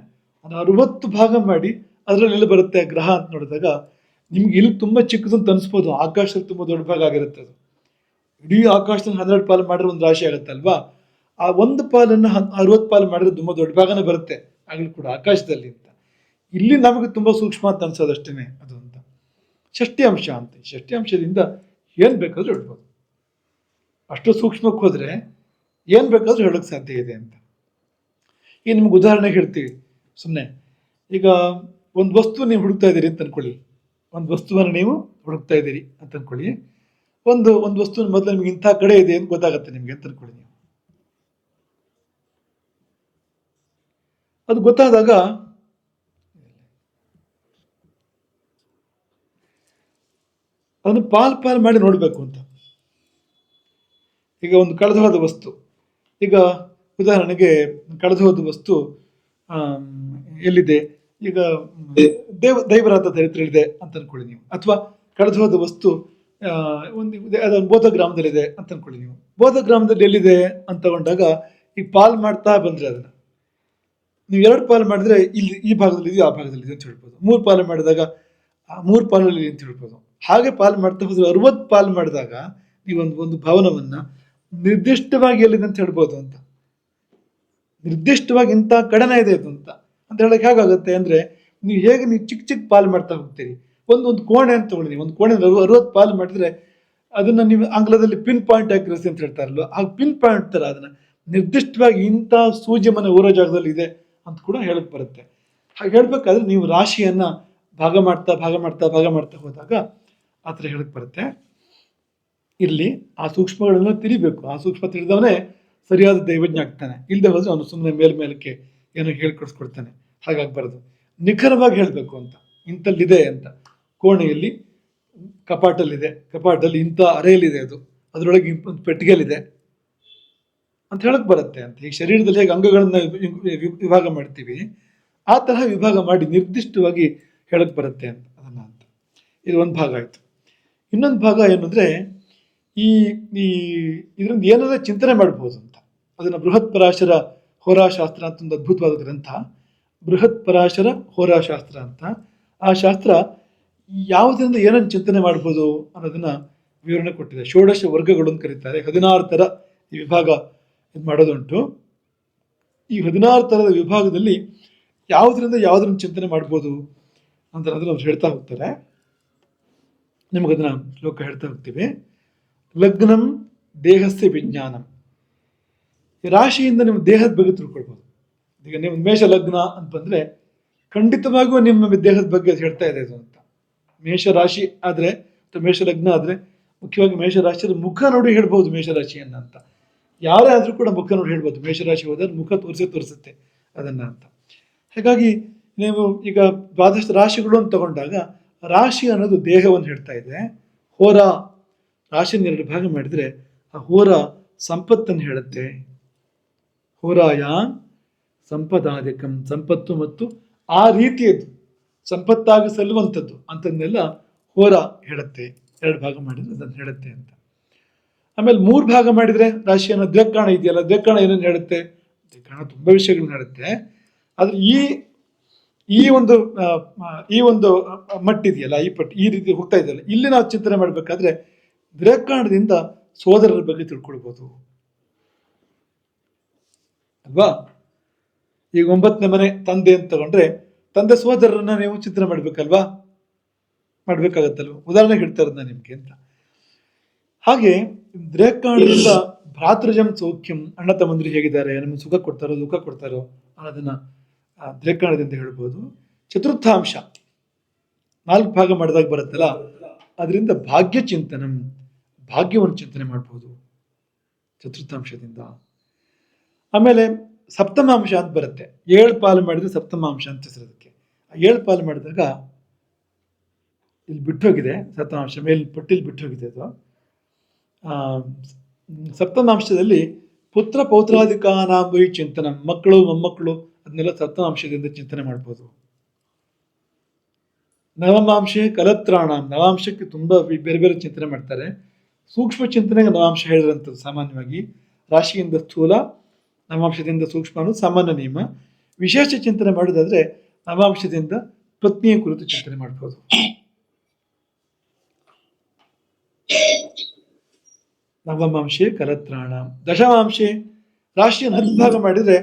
ಅದು 60 ಭಾಗ ಮಾಡಿ ಅದರಲ್ಲೆಲ್ಲ ಬರುತ್ತೆ ಗ್ರಹ ಅಂತ ನೋಡಿದಾಗ ನಿಮ್ಗೆ ಇಲ್ಲಿ ತುಂಬ ಚಿಕ್ಕದು ಅಂತ ಅನಿಸ್ಬೋದು. ಆಕಾಶದಲ್ಲಿ ತುಂಬ ದೊಡ್ಡ ಭಾಗ ಆಗಿರುತ್ತೆ ಅದು. ಇಡೀ ಆಕಾಶದಲ್ಲಿ 12 ಪಾಲು ಮಾಡಿದ್ರೆ ಒಂದು ರಾಶಿ ಆಗುತ್ತೆ ಅಲ್ವಾ. ಆ ಒಂದು ಪಾಲನ್ನು 60 ಪಾಲು ಮಾಡಿದ್ರೆ ತುಂಬ ದೊಡ್ಡ ಭಾಗನೇ ಬರುತ್ತೆ ಆಗಲಿ ಕೂಡ ಆಕಾಶದಲ್ಲಿ ಅಂತ. ಇಲ್ಲಿ ನಮಗೆ ತುಂಬ ಸೂಕ್ಷ್ಮ ಅಂತ ಅನ್ಸೋದು ಅಷ್ಟೇ ಅದು ಅಂತ. ಷಷ್ಠಿ ಅಂಶ ಅಂತ. ಷಷ್ಠಿ ಅಂಶದಿಂದ ಏನು ಬೇಕಾದರೂ ಹೇಳ್ಬೋದು. ಅಷ್ಟು ಸೂಕ್ಷ್ಮಕ್ಕೆ ಹೋದರೆ ಏನು ಬೇಕಾದರೂ ಹೇಳೋಕ್ಕೆ ಸಾಧ್ಯ ಇದೆ ಅಂತ. ಈಗ ನಿಮ್ಗೆ ಉದಾಹರಣೆಗೆ ಹೇಳ್ತೀವಿ ಸುಮ್ಮನೆ. ಈಗ ಒಂದು ವಸ್ತು ನೀವು ಹುಡುಕ್ತಾ ಇದ್ದೀರಿ ಅಂತ ಅಂದ್ಕೊಳ್ಳಿ. ಒಂದು ವಸ್ತುವನ್ನು ನೀವು ಹುಡುಕ್ತಾ ಇದ್ದೀರಿ ಅಂತ ಅಂದ್ಕೊಳ್ಳಿ. ಒಂದು ವಸ್ತುವಿನ ಮೊದಲು ನಿಮ್ಗೆ ಇಂಥ ಕಡೆ ಇದೆ ಅಂತ ಗೊತ್ತಾಗುತ್ತೆ ನಿಮಗೆ ಅಂತ ಅಂದ್ಕೊಳ್ಳಿ ನೀವು. ಅದು ಗೊತ್ತಾದಾಗ ಅದನ್ನು ಪಾಲು ಮಾಡಿ ನೋಡಬೇಕು ಅಂತ. ಈಗ ಒಂದು ಕಳೆದು ಹೋದ ವಸ್ತು, ಈಗ ಉದಾಹರಣೆಗೆ ಕಳೆದು ಹೋದ ವಸ್ತು ಎಲ್ಲಿದೆ, ಈಗ ದೈವರಾತ ಚರಿತ್ರೆಯಲ್ಲಿದೆ ಅಂತ ಅನ್ಕೊಳ್ಳಿ ನೀವು. ಅಥವಾ ಕಳೆದು ಹೋದ ವಸ್ತು ಅದೊಂದು ಬೋಧ ಗ್ರಾಮದಲ್ಲಿದೆ ಅಂತ ಅನ್ಕೊಳ್ಳಿ ನೀವು. ಬೋಧ ಗ್ರಾಮದಲ್ಲಿ ಎಲ್ಲಿದೆ ಅಂತ ತಗೊಂಡಾಗ ಈಗ ಪಾಲು ಮಾಡ್ತಾ ಬಂದರೆ ಅದನ್ನು ನೀವು 2 ಪಾಲು ಮಾಡಿದ್ರೆ ಇಲ್ಲಿ ಈ ಭಾಗದಲ್ಲಿ ಇದೆಯೋ ಆ ಭಾಗದಲ್ಲಿ ಇದೆ ಅಂತ ಹೇಳ್ಬೋದು. 3 ಪಾಲು ಮಾಡಿದಾಗ 3 ಪಾಲಲ್ಲಿ ಅಂತ ಹೇಳ್ಬೋದು. ಹಾಗೆ ಪಾಲು ಮಾಡ್ತಾ ಹೋದ್ರೆ 60 ಪಾಲು ಮಾಡಿದಾಗ ನೀವು ಒಂದು ಭವನವನ್ನು ನಿರ್ದಿಷ್ಟವಾಗಿ ಎಲ್ಲಿದೆ ಅಂತ ಹೇಳ್ಬೋದು ಅಂತ. ನಿರ್ದಿಷ್ಟವಾಗಿ ಇಂಥ ಕಡೆನೇ ಇದೆ ಅದು ಅಂತ ಹೇಳಕ್ಕೆ ಹೇಗಾಗುತ್ತೆ ಅಂದರೆ, ನೀವು ಚಿಕ್ಕ ಪಾಲು ಮಾಡ್ತಾ ಹೋಗ್ತೀರಿ. ಒಂದು ಕೋಣೆ ಅಂತ ತಗೊಳ್ಳಿ ನೀವು. ಒಂದು ಕೋಣೆ 60 ಪಾಲು ಮಾಡಿದ್ರೆ ಅದನ್ನು ನೀವು ಆಂಗ್ಲದಲ್ಲಿ ಪಿನ್ ಪಾಯಿಂಟ್ ಆಕ್ಯುರಸಿ ಅಂತ ಹೇಳ್ತಾರಲ್ವ, ಆ ಪಿನ್ ಪಾಯಿಂಟ್ ಥರ ಅದನ್ನು ನಿರ್ದಿಷ್ಟವಾಗಿ ಇಂಥ ಸೂಜಿ ಮನೆ ಊರೋ ಜಾಗದಲ್ಲಿ ಇದೆ ಅಂತ ಕೂಡ ಹೇಳಕ್ಕೆ ಬರುತ್ತೆ. ಹಾಗೆ ಹೇಳ್ಬೇಕಾದ್ರೆ ನೀವು ರಾಶಿಯನ್ನು ಭಾಗ ಮಾಡ್ತಾ ಹೋದಾಗ ಆ ಥರ ಹೇಳಕ್ಕೆ ಬರುತ್ತೆ. ಇಲ್ಲಿ ಆ ಸೂಕ್ಷ್ಮಗಳನ್ನ ತಿಳಿಬೇಕು. ಆ ಸೂಕ್ಷ್ಮ ತಿಳಿದವನೇ ಸರಿಯಾದ ದೈವಜ್ಞ ಆಗ್ತಾನೆ. ಇಲ್ಲದೆ ಹೋದ್ರೆ ಅವನು ಸುಮ್ಮನೆ ಮೇಲ್ಮೇಲಕ್ಕೆ ಏನೋ ಹೇಳ್ಕೊಡ್ಸ್ಕೊಡ್ತಾನೆ. ಹಾಗಾಗಬಾರ್ದು. ನಿಖರವಾಗಿ ಹೇಳಬೇಕು ಅಂತ. ಇಂಥಲ್ಲಿದೆ ಅಂತ, ಕೋಣೆಯಲ್ಲಿ ಕಪಾಟಲ್ಲಿದೆ, ಕಪಾಟಲ್ಲಿ ಇಂಥ ಅರೆಯಲ್ಲಿದೆ, ಅದರೊಳಗೆ ಒಂದು ಪೆಟ್ಟಿಗೆಯಲ್ಲಿದೆ ಅಂತ ಹೇಳಕ್ಕೆ ಬರುತ್ತೆ ಅಂತ. ಈ ಶರೀರದಲ್ಲಿ ಹೇಗೆ ಅಂಗಗಳನ್ನು ವಿಭಾಗ ಮಾಡ್ತೀವಿ ಆ ತರಹ ವಿಭಾಗ ಮಾಡಿ ನಿರ್ದಿಷ್ಟವಾಗಿ ಹೇಳಕ್ಕೆ ಬರುತ್ತೆ ಅಂತ ಅದನ್ನು ಅಂತ. ಇದು ಒಂದು ಭಾಗ ಆಯಿತು. ಇನ್ನೊಂದು ಭಾಗ ಏನಂದರೆ, ಈ ಇದರಿಂದ ಏನಾದರೂ ಚಿಂತನೆ ಮಾಡ್ಬೋದು ಅಂತ. ಅದನ್ನು ಬೃಹತ್ ಪರಾಶರ ಹೋರಾಶಾಸ್ತ್ರ ಅಂತ ಒಂದು ಅದ್ಭುತವಾದ ಗ್ರಂಥ, ಬೃಹತ್ ಪರಾಶರ ಹೋರಾಶಾಸ್ತ್ರ ಅಂತ. ಆ ಶಾಸ್ತ್ರ ಯಾವುದರಿಂದ ಏನನ್ನು ಚಿಂತನೆ ಮಾಡ್ಬೋದು ಅನ್ನೋದನ್ನು ವಿವರಣೆ ಕೊಟ್ಟಿದೆ. 16 ವರ್ಗಗಳು ಅಂತ ಕರೀತಾರೆ. 16 ಥರ ಈ ವಿಭಾಗ ಇದು ಮಾಡೋದುಂಟು. ಈ 16 ಥರದ ವಿಭಾಗದಲ್ಲಿ ಯಾವುದನ್ನು ಚಿಂತನೆ ಮಾಡ್ಬೋದು ಅಂತ ಅದನ್ನು ಅವ್ರು ಹೇಳ್ತಾ ಹೋಗ್ತಾರೆ. ನಿಮಗದನ್ನು ಶ್ಲೋಕ ಹೇಳ್ತಾ ಹೋಗ್ತೀವಿ. ಲಗ್ನಂ ದೇಹಸ್ಯ ವಿಜ್ಞಾನಂ. ಈ ರಾಶಿಯಿಂದ ನಿಮ್ಮ ದೇಹದ ಬಗ್ಗೆ ತಿಳ್ಕೊಳ್ಬೋದು. ಈಗ ನೀವು ಮೇಷ ಲಗ್ನ ಅಂತ ಬಂದರೆ ಖಂಡಿತವಾಗಿಯೂ ನಿಮ್ಮ ದೇಹದ ಬಗ್ಗೆ ಅದು ಹೇಳ್ತಾ ಇದೆ ಅದು ಅಂತ. ಮೇಷ ರಾಶಿ ಆದರೆ ಅಥವಾ ಮೇಷ ಲಗ್ನ ಆದರೆ ಮುಖ್ಯವಾಗಿ ಮೇಷರಾಶಿಯ ಮುಖ ನೋಡಿ ಹೇಳ್ಬೋದು ಮೇಷರಾಶಿಯನ್ನು ಅಂತ. ಯಾರೇ ಆದರೂ ಕೂಡ ಮುಖ ನೋಡಿ ಹೇಳ್ಬೋದು. ಮೇಷರಾಶಿ ಹೋದರೆ ಮುಖ ತೋರಿಸುತ್ತೆ ಅದನ್ನು ಅಂತ. ಹಾಗಾಗಿ ನೀವು ಈಗ ದ್ವಾದಶ ರಾಶಿಗಳು ಅಂತ ತಗೊಂಡಾಗ ರಾಶಿ ಅನ್ನೋದು ದೇಹವನ್ನು ಹೇಳ್ತಾ ಇದೆ. ಹೋರ ರಾಶಿಯನ್ನು 2 ಭಾಗ ಮಾಡಿದರೆ ಆ ಹೋರ ಸಂಪತ್ತನ್ನು ಹೇಳುತ್ತೆ. ಹೋರಾಯ ಸಂಪದಾಧಿಕಂ, ಸಂಪತ್ತು ಮತ್ತು ಆ ರೀತಿಯದ್ದು ಸಂಪತ್ತಾಗಿ ಸಲ್ಲುವಂಥದ್ದು ಅಂಥದ್ದನ್ನೆಲ್ಲ ಹೋರ ಹೇಳುತ್ತೆ. 2 ಭಾಗ ಮಾಡಿದರೆ ಅದನ್ನು ಹೇಳುತ್ತೆ ಅಂತ. ಆಮೇಲೆ 3 ಭಾಗ ಮಾಡಿದರೆ ರಾಶಿಯನ್ನು ದ್ವೇಕಾಣ ಇದೆಯಲ್ಲ, ದ್ವೇಕಾಣ ಏನೇನು ಹೇಳುತ್ತೆ? ದ್ವೇಕಾಣ ತುಂಬ ವಿಷಯಗಳನ್ನ ಹೇಳುತ್ತೆ. ಆದರೆ ಈ ಒಂದು ಮಟ್ಟಿದೆಯಲ್ಲ, ಈ ಪಟ್ಟು ಈ ರೀತಿ ಹೋಗ್ತಾ ಇದೆಯಲ್ಲ, ಇಲ್ಲಿ ನಾವು ಚಿಂತನೆ ಮಾಡಬೇಕಾದ್ರೆ ದ್ವೇಕಾಣದಿಂದ ಸೋದರರ ಬಗ್ಗೆ ತಿಳ್ಕೊಳ್ಬೋದು ಅಲ್ವಾ. ಈಗ 9ನೇ ಮನೆ ತಂದೆ ಅಂತ ತಗೊಂಡ್ರೆ ತಂದೆ ಸೋದರರನ್ನ ನೀವು ಚಿಂತನೆ ಮಾಡ್ಬೇಕಲ್ವಾ. ಮಾಡ್ಬೇಕಾಗತ್ತಲ್ವ, ಉದಾಹರಣೆಗೆ ಹೇಳ್ತಾ ಇರೋದು ನಾನು ನಿಮ್ಗೆ ಅಂತ. ಹಾಗೆ ರೇಖಾಣದಿಂದ ಭ್ರಾತೃಜಂ ಸೌಖ್ಯಂ, ಅಣ್ಣ ತಮ್ಮಂದಿರು ಹೇಗಿದ್ದಾರೆ, ನಮಗೆ ಸುಖ ಕೊಡ್ತಾರೋ ದುಃಖ ಕೊಡ್ತಾರೋ ಅನ್ನೋದನ್ನ ರೇಖಾಣದಿಂದ ಹೇಳ್ಬೋದು. ಚತುರ್ಥಾಂಶ 4 ಭಾಗ ಮಾಡಿದಾಗ ಬರುತ್ತಲ್ಲ, ಅದರಿಂದ ಭಾಗ್ಯ ಚಿಂತನಂ, ಭಾಗ್ಯವನ್ನು ಚಿಂತನೆ ಮಾಡ್ಬೋದು ಚತುರ್ಥಾಂಶದಿಂದ. ಆಮೇಲೆ ಸಪ್ತಮಾಂಶ ಅಂತ ಬರುತ್ತೆ, 7 ಪಾಲು ಮಾಡಿದ್ರೆ ಸಪ್ತಮಾಂಶ ಅಂತ ಹೆಸರೋದಕ್ಕೆ. ಆ 7 ಪಾಲು ಮಾಡಿದಾಗ ಇಲ್ಲಿ ಬಿಟ್ಟೋಗಿದೆ ಸಪ್ತಮಾಂಶ, ಮೇಲೆ ಪಟ್ಟಿಲಿ ಬಿಟ್ಟೋಗಿದೆ ಅದು. ಸಪ್ತಮಾಂಶದಲ್ಲಿ ಪುತ್ರ ಪೌತ್ರಾಧಿಕಾನಾಂಬಿ ಚಿಂತನ, ಮಕ್ಕಳು ಮೊಮ್ಮಕ್ಕಳು ಅದನ್ನೆಲ್ಲ ಸಪ್ತಮಾಂಶದಿಂದ ಚಿಂತನೆ ಮಾಡ್ಬೋದು. ನವಮಾಂಶೆ ಕಲತ್ರಾಣ, ನವಾಂಶಕ್ಕೆ ತುಂಬಾ ಬೇರೆ ಬೇರೆ ಚಿಂತನೆ ಮಾಡ್ತಾರೆ. ಸೂಕ್ಷ್ಮ ಚಿಂತನೆಗೆ ನವಾಂಶ ಹೇಳಿರಂಥದ್ದು ಸಾಮಾನ್ಯವಾಗಿ. ರಾಶಿಯಿಂದ ಸ್ಥೂಲ, ನವಾಂಶದಿಂದ ಸೂಕ್ಷ್ಮ ಅನ್ನೋದು ಸಾಮಾನ್ಯ ನಿಯಮ. ವಿಶೇಷ ಚಿಂತನೆ ಮಾಡೋದಾದ್ರೆ ನವಾಂಶದಿಂದ ಪತ್ನಿಯ ಕುರಿತು ಚಿಂತನೆ ಮಾಡ್ಬೋದು. ನವಮಾಂಶೆ ಕಲತ್ರಾಣ. ದಶಮಾಂಶೆ ರಾಶಿಯನ್ನು 10 ಭಾಗ ಮಾಡಿದ್ರೆ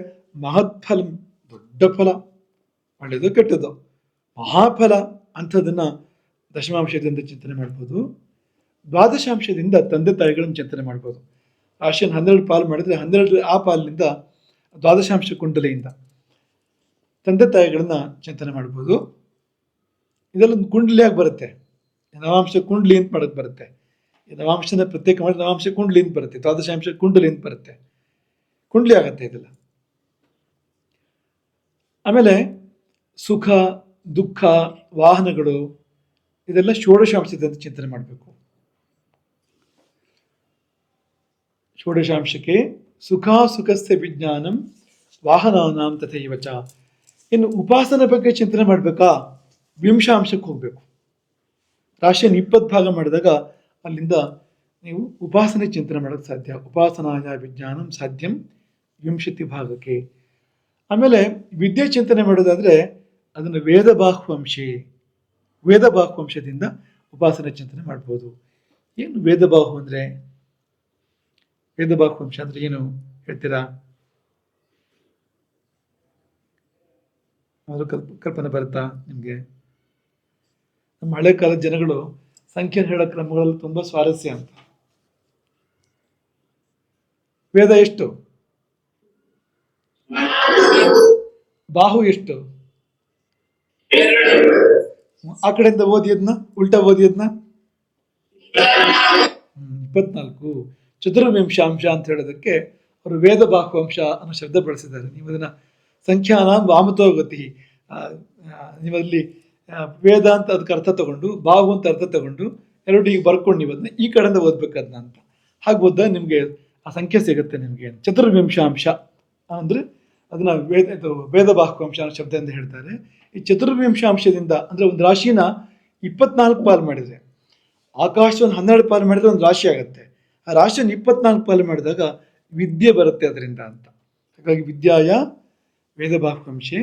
ಮಹತ್ಫಲ, ದೊಡ್ಡ ಫಲ, ಒಳ್ಳೆಯದು ಕೆಟ್ಟದ್ದು, ಮಹಾಫಲ ಅಂಥದನ್ನ ದಶಮಾಂಶದಿಂದ ಚಿಂತನೆ ಮಾಡ್ಬೋದು. ದ್ವಾದಶಾಂಶದಿಂದ ತಂದೆ ತಾಯಿಗಳನ್ನು ಚಿಂತನೆ ಮಾಡ್ಬೋದು. ರಾಶಿಯನ್ನು 12 ಪಾಲು ಮಾಡಿದ್ರೆ 12 ಆ ಪಾಲಿನಿಂದ ದ್ವಾದಶಾಂಶ ಕುಂಡಲಿಯಿಂದ ತಂದೆ ತಾಯಿಗಳನ್ನ ಚಿಂತನೆ ಮಾಡ್ಬೋದು. ಇದೆಲ್ಲೊಂದು ಕುಂಡಲಿಯಾಗಿ ಬರುತ್ತೆ, ನವಾಂಶ ಕುಂಡಲಿ ಅಂತ ಮಾಡಕ್ ಬರುತ್ತೆ. ನವಾಂಶನ ಪ್ರತ್ಯೇಕ ಮಾಡಿ ನವಾಂಶ ಕುಂಡಲಿ ಅಂತ ಬರುತ್ತೆ, ದ್ವಾದಶಾಂಶ ಕುಂಡಲಿ ಅಂತ ಬರುತ್ತೆ, ಕುಂಡಲಿ ಆಗತ್ತೆ ಇದೆಲ್ಲ. ಆಮೇಲೆ ಸುಖ ದುಃಖ ವಾಹನಗಳು ಇದೆಲ್ಲ ಷೋಡಶಾಂಶದಿಂದ ಚಿಂತನೆ ಮಾಡಬೇಕು. ಷೋಡಶಾಂಶಕ್ಕೆ ಸುಖಾಸುಖಸ್ಯ ವಿಜ್ಞಾನಂ ವಾಹನಾನಾಂ ತಥೈವ ಚ. ಇನ್ನು ಉಪಾಸನೆ ಬಗ್ಗೆ ಚಿಂತನೆ ಮಾಡಬೇಕಾ, ವಿಂಶಾಂಶಕ್ಕೆ ಹೋಗ್ಬೇಕು. ರಾಶಿಯನ್ನು 20 ಭಾಗ ಮಾಡಿದಾಗ ಅಲ್ಲಿಂದ ನೀವು ಉಪಾಸನೆ ಚಿಂತನೆ ಮಾಡೋಕ್ಕೆ ಸಾಧ್ಯ. ಉಪಾಸನಾಯ ವಿಜ್ಞಾನಂ ಸಾಧ್ಯಂ ವಿಂಶತಿ ಭಾಗಕ್ಕೆ. ಆಮೇಲೆ ವಿದ್ಯೆ ಚಿಂತನೆ ಮಾಡೋದಾದ್ರೆ ಅದನ್ನು ವೇದ ಬಾಹುವಂಶದಿಂದ ಉಪಾಸನೆ ಚಿಂತನೆ ಮಾಡ್ಬೋದು. ಏನು ವೇದ ಬಾಹು ಅಂದ್ರೆ, ವೇದ ಬಾಹುವಂಶ ಅಂದ್ರೆ ಏನು ಹೇಳ್ತೀರಾ? ಕಲ್ಪನೆ ಬರುತ್ತಾ ನಿಮ್ಗೆ? ನಮ್ಮ ಹಳೆ ಕಾಲದ ಜನಗಳು ಸಂಖ್ಯೆ ಹೇಳೋ ಕ್ರಮಗಳಲ್ಲಿ ತುಂಬಾ ಸ್ವಾರಸ್ಯ ಅಂತ. ವೇದ ಎಷ್ಟು? ಬಾಹು ಎಷ್ಟು? ಆ ಕಡೆಯಿಂದ ಓದಿದ್ನ ಉಲ್ಟಾ ಓದಿದ್ನ 24. ಚತುರ್ವಿಂಶಾಂಶ ಅಂತ ಹೇಳೋದಕ್ಕೆ ಅವರು ವೇದ ಬಾಹುವಂಶ ಅನ್ನೋ ಶಬ್ದ ಬಳಸಿದ್ದಾರೆ. ನೀವು ಅದನ್ನ ಸಂಖ್ಯಾನ ವಾಮತೋ ಗತಿ, ನೀವಲ್ಲಿ ವೇದ ಅಂತ ಅದಕ್ಕೆ ಅರ್ಥ ತಗೊಂಡು ಬಾಹು ಅಂತ ಅರ್ಥ ತಗೊಂಡು ಎರಡು ಈಗ ಬರ್ಕೊಂಡು ನೀವು ಅದನ್ನ ಈ ಕಡೆಯಿಂದ ಓದ್ಬೇಕದ್ನ ಅಂತ. ಹಾಗೆ ಓದ್ದಾಗ ನಿಮ್ಗೆ ಆ ಸಂಖ್ಯೆ ಸಿಗುತ್ತೆ ನಿಮ್ಗೆ. ಚತುರ್ವಿಂಶಾಂಶ ಅಂದ್ರೆ ಅದನ್ನ ವೇದ ಬಾಹುವಂಶ ಅನ್ನೋ ಶಬ್ದದಿಂದ ಹೇಳ್ತಾರೆ. ಈ ಚತುರ್ವಿಂಶಾಂಶದಿಂದ ಅಂದ್ರೆ ಒಂದು ರಾಶಿನ 24 ಪಾಲು ಮಾಡಿದ್ರೆ, ಆಕಾಶವನ್ನು 12 ಪಾಲು ಮಾಡಿದ್ರೆ ಒಂದು ರಾಶಿ ಆಗುತ್ತೆ. ಆ ರಾಶಿಯನ್ನು 24 ಪಾಲು ಮಾಡಿದಾಗ ವಿದ್ಯೆ ಬರುತ್ತೆ ಅದರಿಂದ ಅಂತ. ಹಾಗಾಗಿ ವಿದ್ಯಾಯ ವೇದ ಬಾಹುವಂಶೆ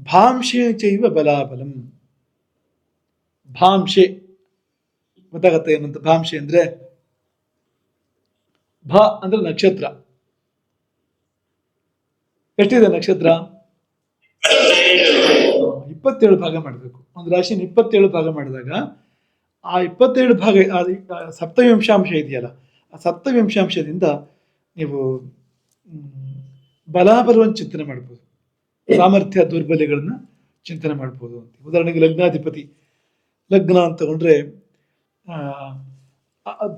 ಭಾಂಶೆ ಚೈವ ಬಲಾಬಲಂ. ಭಾಂಶೆ ಗೊತ್ತಾಗತ್ತೆ ಏನಂತ? ಭಾಂಶೆ ಅಂದ್ರೆ ಭ ಅಂದ್ರೆ ನಕ್ಷತ್ರ. ಎಷ್ಟಿದೆ ನಕ್ಷತ್ರ? 27 ಭಾಗ ಮಾಡಬೇಕು. ಒಂದು ರಾಶಿನ 27 ಭಾಗ ಮಾಡಿದಾಗ ಆ 27 ಭಾಗ ಸಪ್ತವಿಂಶಾಂಶ ಇದೆಯಲ್ಲ, ಆ ಸಪ್ತವಿಂಶಾಂಶದಿಂದ ನೀವು ಬಲಾಬಲವನ್ನು ಚಿಂತನೆ ಮಾಡ್ಬೋದು, ಸಾಮರ್ಥ್ಯ ದೌರ್ಬಲ್ಯಗಳನ್ನ ಚಿಂತನೆ ಮಾಡ್ಬೋದು ಅಂತ. ಉದಾಹರಣೆಗೆ ಲಗ್ನಾಧಿಪತಿ ಲಗ್ನ ಅಂತ ತಗೊಂಡ್ರೆ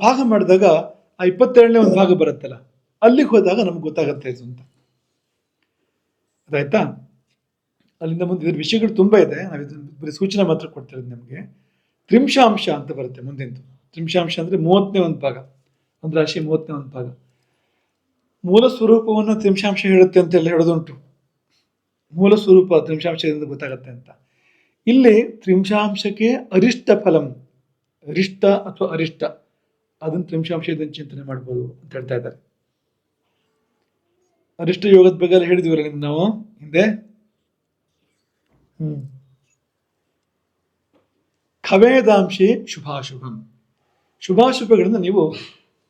ಭಾಗ ಮಾಡಿದಾಗ ಆ 27ನೇ ಒಂದು ಭಾಗ ಬರುತ್ತಲ್ಲ, ಅಲ್ಲಿಗೆ ಹೋದಾಗ ನಮ್ಗೆ ಗೊತ್ತಾಗತ್ತೆ ಇದು ಅಂತ. ಅದಾಯ್ತಾ? ಅಲ್ಲಿಂದ ಮುಂದೆ ಇದ್ರ ವಿಷಯಗಳು ತುಂಬಾ ಇದೆ, ನಾವು ಬರೀ ಸೂಚನೆ ಮಾತ್ರ ಕೊಡ್ತಿರೋದು ನಿಮಗೆ. ತ್ರಿಂಶಾಂಶ ಅಂತ ಬರುತ್ತೆ ಮುಂದಿಂದು. ತ್ರಿಂಶಾಂಶ ಅಂದ್ರೆ 30ನೇ ಒಂದು ಭಾಗ, ಒಂದು ರಾಶಿ 30ನೇ ಒಂದು ಭಾಗ. ಮೂಲ ಸ್ವರೂಪವನ್ನು ತ್ರಿಂಶಾಂಶ ಹೇಳುತ್ತೆ ಅಂತೆಲ್ಲ ಹೇಳೋದುಂಟು. ಮೂಲ ಸ್ವರೂಪ ತ್ರಿಂಶಾಂಶದಿಂದ ಗೊತ್ತಾಗತ್ತೆ ಅಂತ. ಇಲ್ಲಿ ತ್ರಿಂಶಾಂಶಕ್ಕೆ ಅರಿಷ್ಟ ಫಲಂ, ಅರಿಷ್ಟ ಅಥವಾ ಅರಿಷ್ಟ, ಅದನ್ನು ತ್ರಿಂಶಾಂಶದಿಂದ ಚಿಂತನೆ ಮಾಡ್ಬೋದು ಅಂತ ಹೇಳ್ತಾ ಇದ್ದಾರೆ. ಅರಿಷ್ಟ ಯೋಗದ ಬಗ್ಗೆ ಎಲ್ಲ ಹೇಳಿದ್ವಲ್ಲ ನಿಮ್ಗೆ ನಾವು ಹಿಂದೆ. ಖವೇದಾಂಶೆ ಶುಭಾಶುಭಂ. ಶುಭಾಶುಭಗಳನ್ನ ನೀವು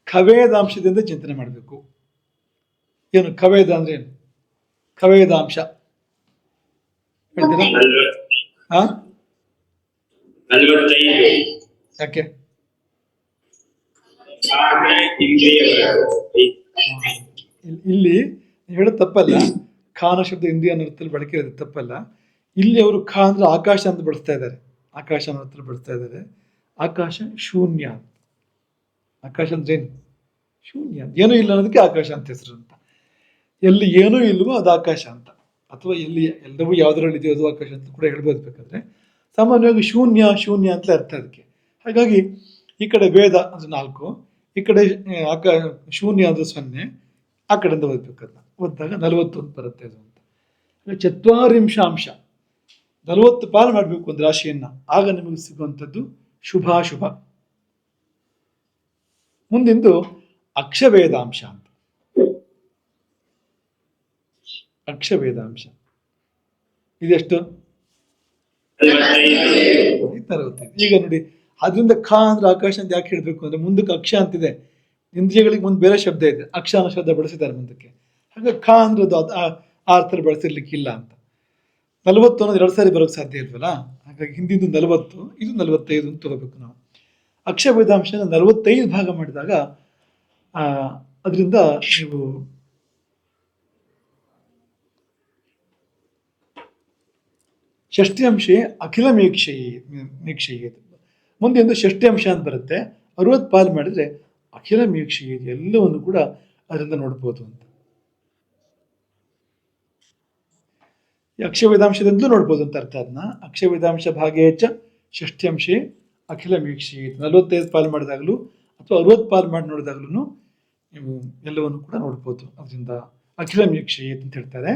ಖವೇದಾಂಶದಿಂದ ಚಿಂತನೆ ಮಾಡಬೇಕು. ಏನು ಖವೇದ ಅಂದ್ರೆ ಏನು? ಖವೇದಾಂಶ ಹೇಳ್ತೀರಾ? 45 ಯಾಕೆ? ಇಂದ್ರಿಯಗಳು ಇಲ್ಲಿ ನೀವು ಹೇಳೋದು ತಪ್ಪಲ್ಲ. ಖಾನ ಶಬ್ದ ಹಿಂದಿ ಅನ್ನೋ ಅರ್ಥದಲ್ಲಿ ಬಳಕೆ ಇರೋದು ತಪ್ಪಲ್ಲ. ಇಲ್ಲಿ ಅವರು ಖಾ ಅಂದ್ರೆ ಆಕಾಶ ಅಂತ ಬಳಸ್ತಾ ಇದ್ದಾರೆ. ಆಕಾಶ ಅನ್ನೋ ಅರ್ಥದಲ್ಲಿ ಬಳಸ್ತಾ ಇದ್ದಾರೆ. ಆಕಾಶ ಶೂನ್ಯ. ಆಕಾಶ ಅಂದ್ರೆ ಏನು? ಶೂನ್ಯ. ಏನೂ ಇಲ್ಲ ಅನ್ನೋದಕ್ಕೆ ಆಕಾಶ ಅಂತ ಹೆಸರು ಅಂತ. ಎಲ್ಲಿ ಏನೂ ಇಲ್ವೋ ಅದು ಆಕಾಶ ಅಂತ, ಅಥವಾ ಎಲ್ಲಿ ಎಲ್ಲವೂ ಯಾವುದರಲ್ಲಿ ಇದೆಯೋ ಅದು ಆಕಾಶ ಅಂತ ಕೂಡ ಹೇಳ್ಬೋದು ಬೇಕಾದ್ರೆ. ಸಾಮಾನ್ಯವಾಗಿ ಶೂನ್ಯ ಶೂನ್ಯ ಅಂತಲೇ ಅರ್ಥ ಅದಕ್ಕೆ. ಹಾಗಾಗಿ ಈ ಕಡೆ ವೇದ ಅಂದ್ರೆ 4, ಈ ಕಡೆ ಶೂನ್ಯ ಅಂದ್ರೆ 0, ಆ ಕಡೆಯಿಂದ ಓದ್ಬೇಕಲ್ಲ. ಓದಿದಾಗ 41 ಬರುತ್ತೆ ಅದು ಅಂತ. 40 40 ಪಾಲು ಮಾಡಬೇಕು ಒಂದು ರಾಶಿಯನ್ನ, ಆಗ ನಿಮಗೆ ಸಿಗುವಂಥದ್ದು ಶುಭಾಶುಭ. ಮುಂದಿಂದು ಅಕ್ಷವೇದಾಂಶ ಅಂತ. ಅಕ್ಷವೇದಾಂಶ ಇದೆಷ್ಟು? 45. ಈಗ ನೋಡಿ, ಅದರಿಂದ ಖ ಅಂದ್ರೆ ಆಕಾಶ ಅಂತ ಯಾಕೆ ಹೇಳ್ಬೇಕು ಅಂದ್ರೆ ಮುಂದಕ್ಕೆ ಅಕ್ಷ ಅಂತಿದೆ. ಇಂದ್ರಿಯಗಳಿಗೆ ಮುಂದೆ ಬೇರೆ ಶಬ್ದ ಇದೆ, ಅಕ್ಷ ಅನ್ನೋ ಶಬ್ದ ಬಳಸಿದ್ದಾರೆ ಮುಂದಕ್ಕೆ. ಹಾಗಾಗಿ ಖ ಅಂದ್ರೆ ಅದು ಆ ಅರ್ಥದಲ್ಲಿ ಬಳಸಿರ್ಲಿಕ್ಕಿಲ್ಲ ಅಂತ. 40 ಅನ್ನೋದು 2 ಸಾರಿ ಬರೋಕ್ಕೆ ಸಾಧ್ಯ ಇಲ್ವಲ್ಲ. ಹಾಗಾಗಿ ಹಿಂದಿಂದು 40, ಇದು 45 ಅಂತ ತಗೋಬೇಕು ನಾವು. ಅಕ್ಷವೇದಾಂಶನ 45 ಭಾಗ ಮಾಡಿದಾಗ ಅದರಿಂದ ನೀವು ಷಷ್ಠ್ಯಾಂಶೇ ಅಖಿಲ ಮೀಕ್ಷೆಯೇ ಮುಂದೆ ಒಂದು ಷಷ್ಠ್ಯಾಂಶ ಅಂತ ಬರುತ್ತೆ. 60 ಪಾಲು ಮಾಡಿದ್ರೆ ಅಖಿಲ ಮೀಕ್ಷೆಯೇ ಎಲ್ಲವನ್ನು ಕೂಡ ಅದರಿಂದ ನೋಡ್ಬೋದು ಅಂತ. ಈ ಅಕ್ಷವೇದಾಂಶದಿಂದಲೂ ನೋಡ್ಬೋದು ಅಂತ ಅರ್ಥ. ಅದನ್ನ ಅಕ್ಷವೇದಾಂಶ ಭಾಗೇಚ ಷಷ್ಠ್ಯಾಂಶೇ ಅಖಿಲ ಮೀಕ್ಷೆಯೇ 45 ಪಾಲು ಮಾಡಿದಾಗಲೂ ಅಥವಾ 60 ಪಾಲು ಮಾಡಿ ನೋಡಿದಾಗಲೂ ನೀವು ಎಲ್ಲವನ್ನು ಕೂಡ ನೋಡ್ಬೋದು. ಅದರಿಂದ ಅಖಿಲ ಮೀಕ್ಷೆಯೇ ಅಂತ ಹೇಳ್ತಾರೆ.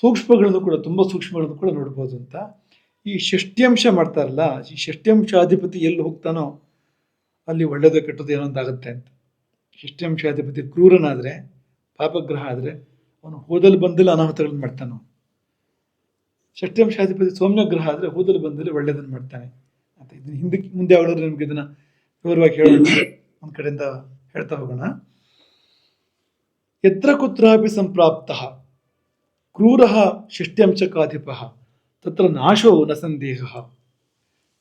ಸೂಕ್ಷ್ಮಗಳನ್ನು ಕೂಡ, ತುಂಬ ಸೂಕ್ಷ್ಮಗಳನ್ನು ಕೂಡ ನೋಡ್ಬೋದು ಅಂತ. ಈ ಷಷ್ಠ್ಯಾಂಶ ಮಾಡ್ತಾರಲ್ಲ, ಈ ಷಷ್ಠ್ಯಾಂಶಾಧಿಪತಿ ಎಲ್ಲಿ ಹೋಗ್ತಾನೋ ಅಲ್ಲಿ ಒಳ್ಳೆಯದು ಕೆಟ್ಟದ್ದು ಏನೊಂದಾಗುತ್ತೆ ಅಂತ. ಷಷ್ಠ್ಯಾಂಶಾಧಿಪತಿ ಕ್ರೂರನಾದರೆ, ಪಾಪಗ್ರಹ ಆದರೆ ಅವನು ಹೋದಲ್ಲಿ ಬಂದಲ್ಲಿ ಅನಾಹುತಗಳನ್ನು ಮಾಡ್ತಾನೆ. ಷಷ್ಠ್ಯಾಂಶಾಧಿಪತಿ ಸೌಮ್ಯಗ್ರಹ ಆದರೆ ಹೋದಲ್ಲಿ ಬಂದಲ್ಲಿ ಒಳ್ಳೆಯದನ್ನು ಮಾಡ್ತಾನೆ ಅಂತ. ಇದನ್ನ ಮುಂದೆ ಯಾವಾಗಲೂ ನಮ್ಗೆ ಇದನ್ನ ವಿವರವಾಗಿ ಹೇಳೋಣ, ಒಂದು ಕಡೆಯಿಂದ ಹೇಳ್ತಾ ಹೋಗೋಣ. ಯತ್ರ ಕುತ್ರಾಪಿ ಸಂಪ್ರಾಪ್ತಃ ಕ್ರೂರಃ ಷಷ್ಠ್ಯಾಂಶಕಾಧಿಪಃ ತತ್ರ ನಾಶೋ ನ ಸಂದೇಹಃ